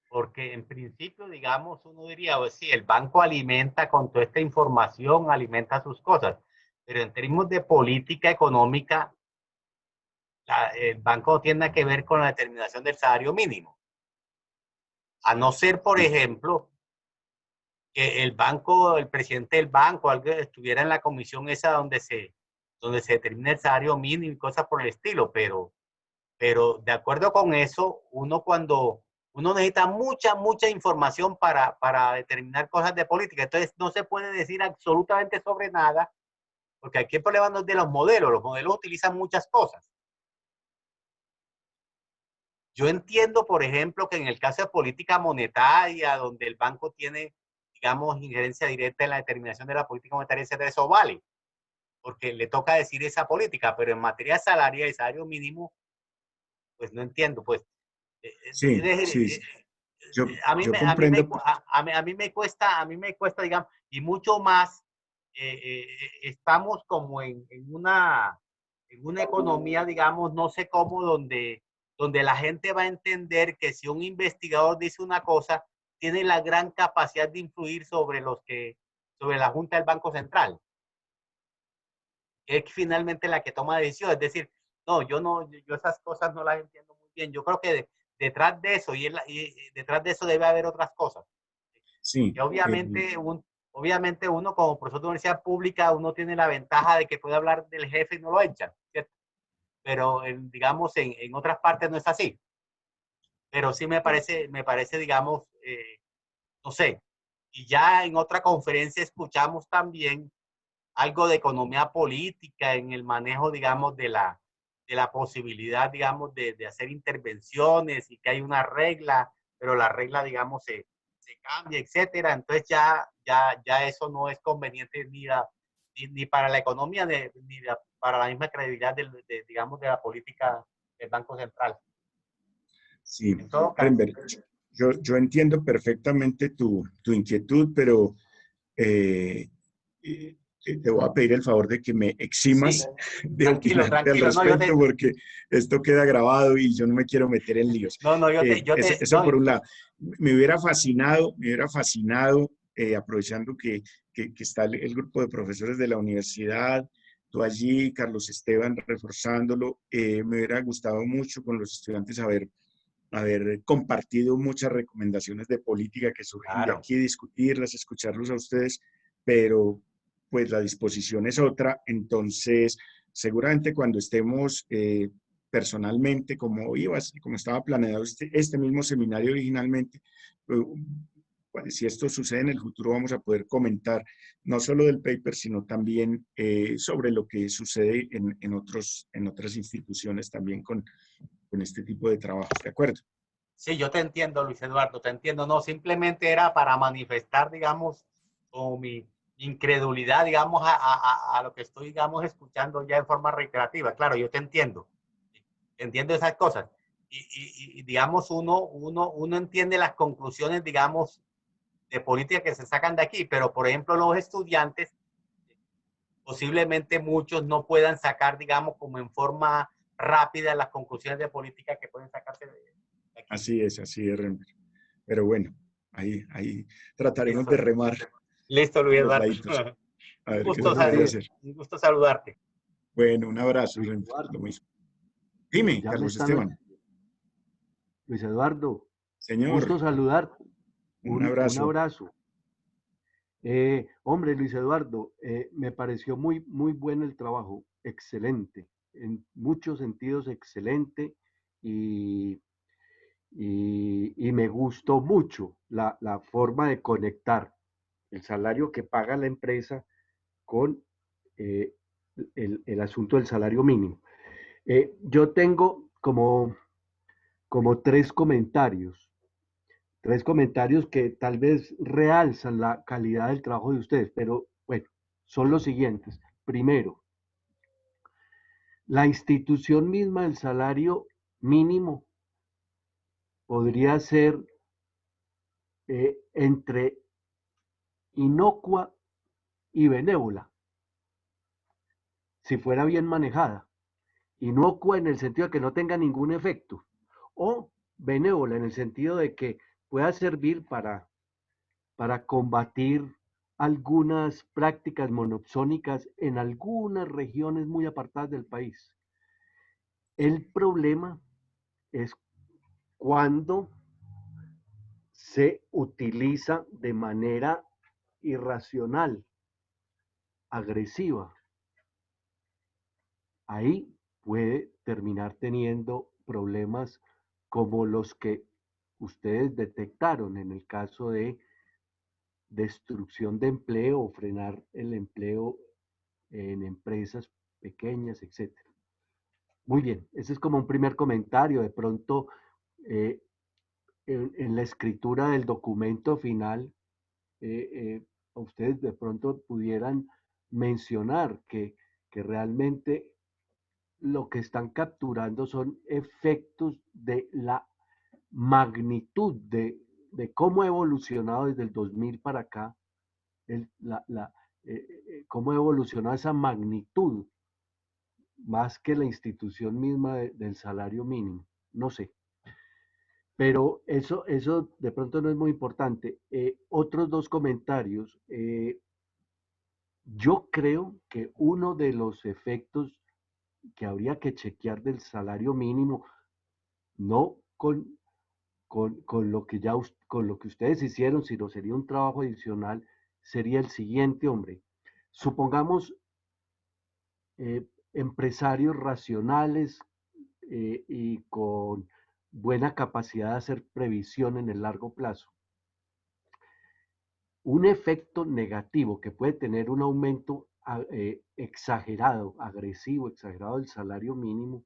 porque en principio, digamos, uno diría, pues sí, el banco alimenta con toda esta información, alimenta sus cosas, pero en términos de política económica, el banco no tiene nada que ver con la determinación del salario mínimo. A no ser, por ejemplo, que el banco, el presidente del banco, algo estuviera en la comisión esa donde se determina el salario mínimo y cosas por el estilo, pero de acuerdo con eso, uno necesita mucha información para determinar cosas de política. Entonces, no se puede decir absolutamente sobre nada, porque aquí el problema no es de los modelos utilizan muchas cosas. Yo entiendo, por ejemplo, que en el caso de política monetaria, donde el banco tiene, digamos, injerencia directa en la determinación de la política monetaria, eso vale, porque le toca decir esa política, pero en materia salarial y salario mínimo, pues no entiendo, pues. Sí, sí. Yo comprendo. A mí me cuesta, digamos, y mucho más, estamos como en una economía, digamos, no sé cómo, donde la gente va a entender que si un investigador dice una cosa, tiene la gran capacidad de influir sobre la Junta del Banco Central. Es finalmente la que toma decisiones. Es decir, no, yo esas cosas no las entiendo muy bien. Yo creo que detrás de eso, y detrás de eso debe haber otras cosas. Sí. Y obviamente uno como profesor de universidad pública, uno tiene la ventaja de que puede hablar del jefe y no lo echan, ¿cierto? Pero digamos, en otras partes no es así. Pero sí me parece, digamos, no sé. Y ya en otra conferencia escuchamos también algo de economía política en el manejo, digamos, de la posibilidad, digamos, de hacer intervenciones y que hay una regla, pero la regla, digamos, se cambia, etcétera. Entonces ya eso no es conveniente ni para la economía ni para la misma credibilidad digamos, de la política del Banco Central. Sí, En todo caso. Renber, yo entiendo perfectamente tu inquietud, pero te voy a pedir el favor de que me eximas de Tranquilo, opinarte al tranquilo. No, respecto, porque esto queda grabado y yo no me quiero meter en líos. Eso no, por un lado. Me hubiera fascinado, aprovechando que que está el grupo de profesores de la universidad, tú allí, Carlos Esteban, reforzándolo. Me hubiera gustado mucho con los estudiantes haber compartido muchas recomendaciones de política que surgen de Claro. aquí, discutirlas, escucharlos a ustedes, pero pues la disposición es otra. Entonces, seguramente cuando estemos personalmente, como como estaba planeado este mismo seminario originalmente, pues, si esto sucede en el futuro, vamos a poder comentar no solo del paper, sino también sobre lo que sucede en otras instituciones también con este tipo de trabajos, ¿de acuerdo? Sí, yo te entiendo, Luis Eduardo, te entiendo. No, simplemente era para manifestar, digamos, como mi incredulidad, digamos, a lo que estoy, digamos, escuchando ya en forma reiterativa. Claro, yo te entiendo esas cosas. Y digamos, uno entiende las conclusiones, digamos, de política que se sacan de aquí, pero, por ejemplo, los estudiantes, posiblemente muchos no puedan sacar, digamos, como en forma rápida las conclusiones de política que pueden sacarse de aquí. Así es, Renber. Pero bueno, ahí trataremos Listo. de remar Listo, Luis los Eduardo. laditos. A ver qué se Buenos puede días. hacer. Un gusto saludarte. Bueno, un abrazo, Luis Renber. Eduardo, Lo mismo. Dime, ya me Carlos están... Esteban. Luis Eduardo, Señor, gusto saludar. un Un abrazo. abrazo. Hombre, Luis Eduardo, me pareció muy, muy bueno el trabajo, excelente, en muchos sentidos excelente y me gustó mucho la forma de conectar el salario que paga la empresa con el asunto del salario mínimo. Yo tengo como tres comentarios que tal vez realzan la calidad del trabajo de ustedes, pero bueno, son los siguientes. Primero, la institución misma del salario mínimo podría ser entre inocua y benévola, si fuera bien manejada. Inocua en el sentido de que no tenga ningún efecto, o benévola en el sentido de que pueda servir para combatir algunas prácticas monopsónicas en algunas regiones muy apartadas del país. El problema es cuando se utiliza de manera irracional, agresiva. Ahí puede terminar teniendo problemas como los que ustedes detectaron en el caso de destrucción de empleo o frenar el empleo en empresas pequeñas, etcétera. Muy bien, ese es como un primer comentario. De pronto, eh, en la escritura del documento final, ustedes de pronto pudieran mencionar que realmente lo que están capturando son efectos de la magnitud de cómo ha evolucionado desde el 2000 para acá, cómo ha evolucionado esa magnitud, más que la institución misma del salario mínimo. No sé. Pero eso de pronto no es muy importante. Otros dos comentarios. Yo creo que uno de los efectos que habría que chequear del salario mínimo, no con lo que con lo que ustedes hicieron, sino sería un trabajo adicional, sería el siguiente, hombre. Supongamos empresarios racionales y con buena capacidad de hacer previsión en el largo plazo. Un efecto negativo que puede tener un aumento exagerado, agresivo, exagerado del salario mínimo,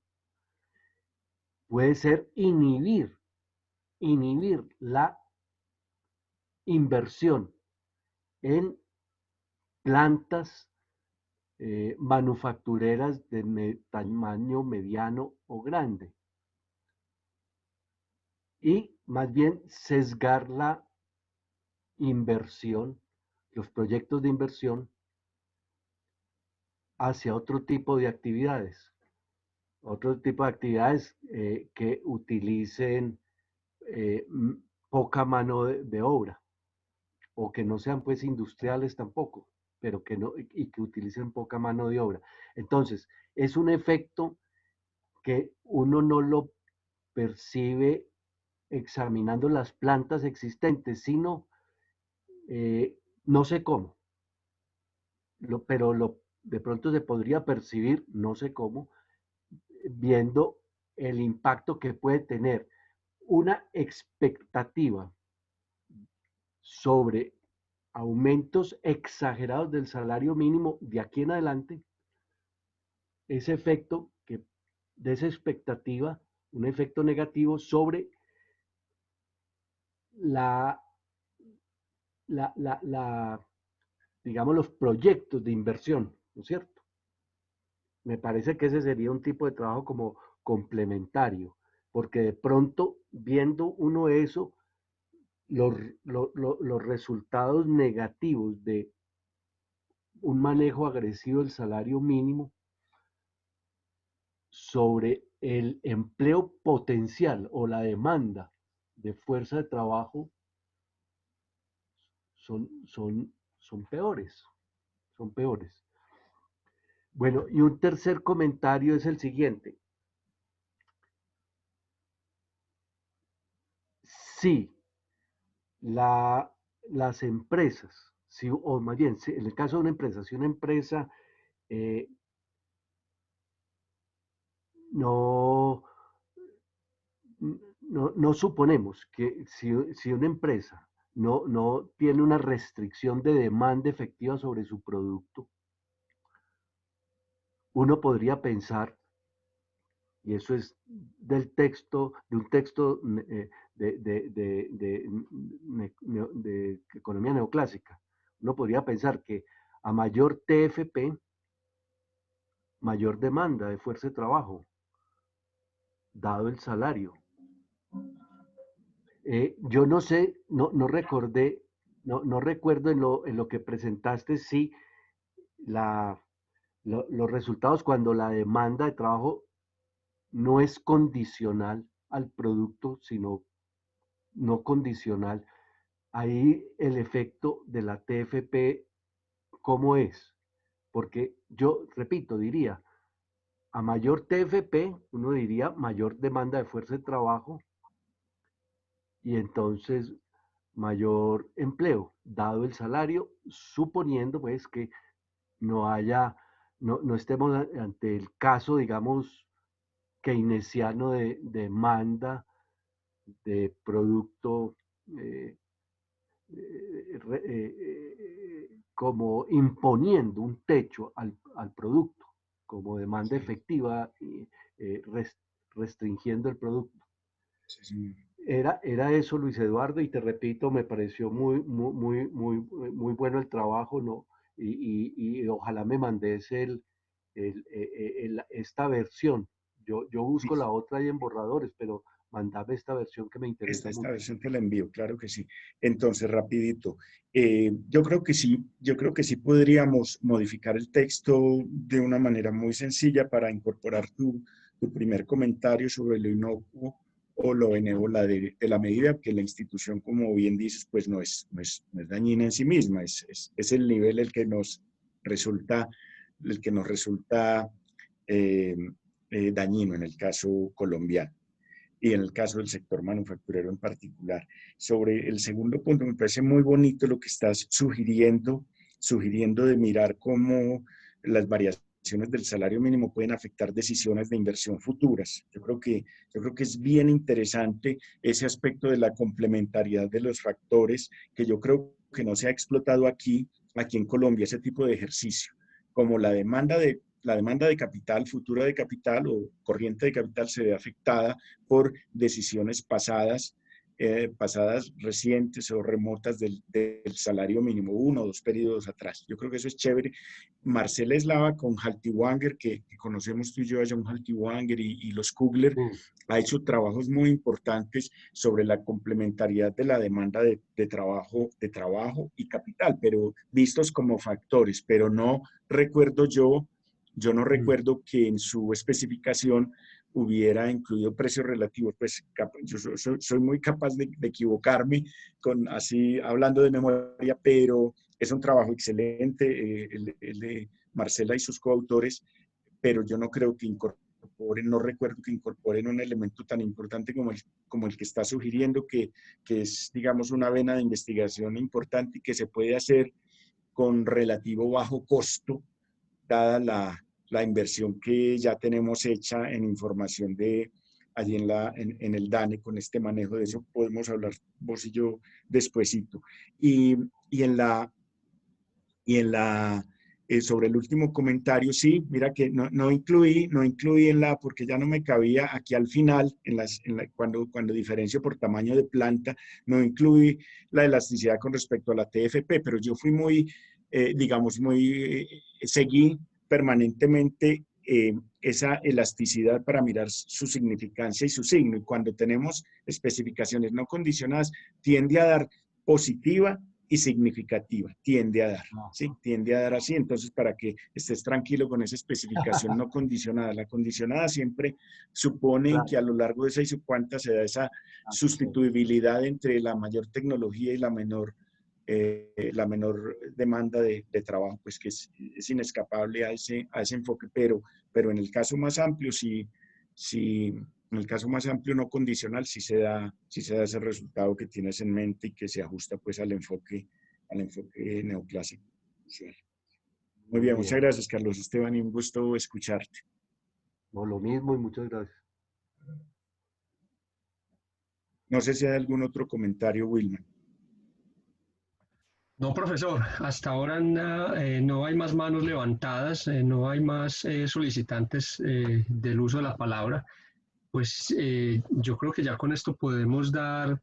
puede ser inhibir la inversión en plantas manufactureras de tamaño mediano o grande. Y más bien sesgar la inversión, los proyectos de inversión hacia otro tipo de actividades. Otro tipo de actividades que utilicen poca mano de obra. o que no sean pues industriales tampoco, pero que no, y que utilicen poca mano de obra. Entonces, es un efecto que uno no lo percibe examinando las plantas existentes, sino no sé cómo, pero de pronto se podría percibir, no sé cómo, viendo el impacto que puede tener una expectativa sobre aumentos exagerados del salario mínimo de aquí en adelante, ese efecto que de esa expectativa, un efecto negativo sobre la, digamos, los proyectos de inversión, ¿no es cierto? Me parece que ese sería un tipo de trabajo como complementario, porque de pronto, viendo uno eso, los resultados negativos de un manejo agresivo del salario mínimo sobre el empleo potencial o la demanda de fuerza de trabajo son peores, son peores. Bueno, y un tercer comentario es el siguiente. Sí, las empresas, si, o más bien, si, en el caso de una empresa, si una empresa no, no suponemos que si una empresa no tiene una restricción de demanda efectiva sobre su producto, uno podría pensar, y eso es del texto, de un texto de economía neoclásica, uno podría pensar que a mayor TFP, mayor demanda de fuerza de trabajo, dado el salario. Yo no sé, no recordé, no recuerdo en lo que presentaste si los resultados cuando la demanda de trabajo no es condicional al producto, sino no condicional. Ahí el efecto de la TFP, ¿cómo es? Porque yo, repito, diría, a mayor TFP, uno diría mayor demanda de fuerza de trabajo y entonces mayor empleo, dado el salario, suponiendo pues que no estemos ante el caso, digamos, keynesiano de demanda de producto como imponiendo un techo al producto, como demanda efectiva, restringiendo el producto. Sí. Era eso, Luis Eduardo, y te repito, me pareció muy bueno el trabajo, ¿no? Y ojalá me mandes esta versión. Yo busco la otra ahí en borradores, pero mandame esta versión que me interesa Esta mucho. versión te la envío, claro que sí. Entonces, rapidito. Yo creo que sí podríamos modificar el texto de una manera muy sencilla para incorporar tu primer comentario sobre lo inocuo o lo benévola de la medida, que la institución, como bien dices, pues no es dañina en sí misma, es el nivel el que nos resulta dañino en el caso colombiano y en el caso del sector manufacturero en particular. Sobre el segundo punto, me parece muy bonito lo que estás sugiriendo de mirar cómo las variaciones del salario mínimo pueden afectar decisiones de inversión futuras. Yo creo que es bien interesante ese aspecto de la complementariedad de los factores, que yo creo que no se ha explotado aquí en Colombia, ese tipo de ejercicio, como la demanda de capital, futura de capital o corriente de capital se ve afectada por decisiones pasadas recientes o remotas del salario mínimo, 1 o 2 periodos atrás. Yo creo que eso es chévere. Marcel Eslava con Haltiwanger, que conocemos tú y yo a John Haltiwanger y los Kugler, ha hecho trabajos muy importantes sobre la complementariedad de la demanda de trabajo y capital, pero vistos como factores, pero no recuerdo yo no recuerdo que en su especificación hubiera incluido precios relativos. Pues yo soy muy capaz de equivocarme así hablando de memoria, pero es un trabajo excelente, el de Marcela y sus coautores, pero yo no creo que no recuerdo que incorporen un elemento tan importante como el que está sugiriendo, que es, digamos, una vena de investigación importante y que se puede hacer con relativo bajo costo, dada la inversión que ya tenemos hecha en información allí en el DANE, con este manejo. De eso podemos hablar vos y yo despuesito. Y sobre el último comentario, sí, mira que no incluí porque ya no me cabía aquí al final, cuando diferencio por tamaño de planta, no incluí la elasticidad con respecto a la TFP, pero yo fui seguí permanentemente esa elasticidad para mirar su significancia y su signo. Y cuando tenemos especificaciones no condicionadas, tiende a dar positiva y significativa, tiende a dar, ¿sí? Tiende a dar así. Entonces, para que estés tranquilo con esa especificación no condicionada. La condicionada siempre supone que a lo largo de esa y su cuanta se da esa sustituibilidad entre la mayor tecnología y la menor demanda de trabajo, pues que es inescapable a ese enfoque, pero en el caso más amplio, en el caso más amplio no condicional, sí se da ese resultado que tienes en mente y que se ajusta pues al enfoque neoclásico. Sí. Muy bien, muchas gracias, Carlos Esteban, y un gusto escucharte. No, lo mismo y muchas gracias. No sé si hay algún otro comentario, Wilman. No, profesor, hasta ahora no hay más manos levantadas, no hay más solicitantes del uso de la palabra. Pues yo creo que ya con esto podemos dar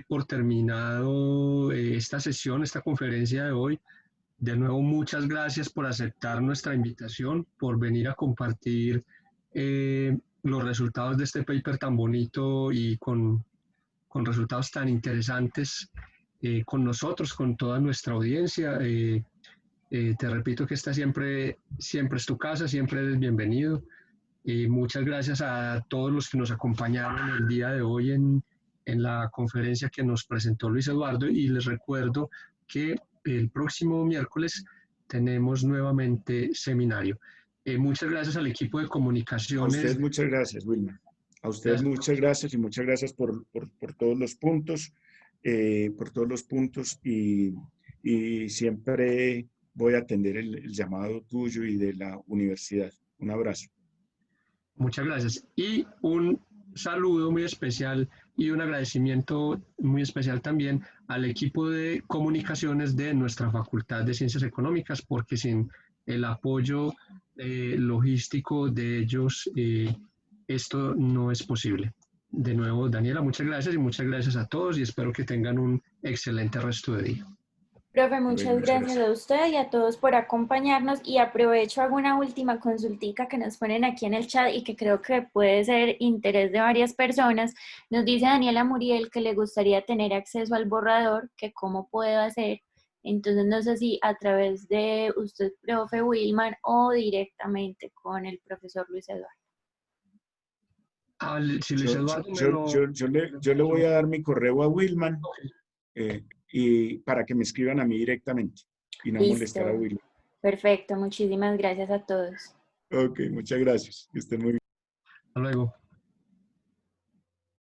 por terminado esta sesión, esta conferencia de hoy. De nuevo, muchas gracias por aceptar nuestra invitación, por venir a compartir los resultados de este paper tan bonito y con resultados tan interesantes con nosotros, con toda nuestra audiencia. Te repito que esta siempre es tu casa, siempre eres bienvenido. Muchas gracias a todos los que nos acompañaron el día de hoy en la conferencia que nos presentó Luis Eduardo, y les recuerdo que el próximo miércoles tenemos nuevamente seminario. Muchas gracias al equipo de comunicaciones. A usted muchas gracias, Wilman. A usted muchas gracias y muchas gracias por todos los puntos, y siempre voy a atender el llamado tuyo y de la universidad. Un abrazo. Muchas gracias. Y un saludo muy especial y un agradecimiento muy especial también al equipo de comunicaciones de nuestra Facultad de Ciencias Económicas, porque sin el apoyo logístico de ellos, esto no es posible. De nuevo, Daniela, muchas gracias y muchas gracias a todos y espero que tengan un excelente resto de día. Profe, muchas gracias a usted y a todos por acompañarnos, y aprovecho, hago una última consultica que nos ponen aquí en el chat y que creo que puede ser interés de varias personas. Nos dice Daniela Muriel que le gustaría tener acceso al borrador, que cómo puedo hacer. Entonces no sé si a través de usted, profe Wilman, o directamente con el profesor Luis Eduardo. Si Luis Eduardo yo le voy a dar mi correo a Wilman. Y para que me escriban a mí directamente y no molestar a Wilman. Perfecto, muchísimas gracias a todos. Ok, muchas gracias. Que estén muy bien. Hasta luego.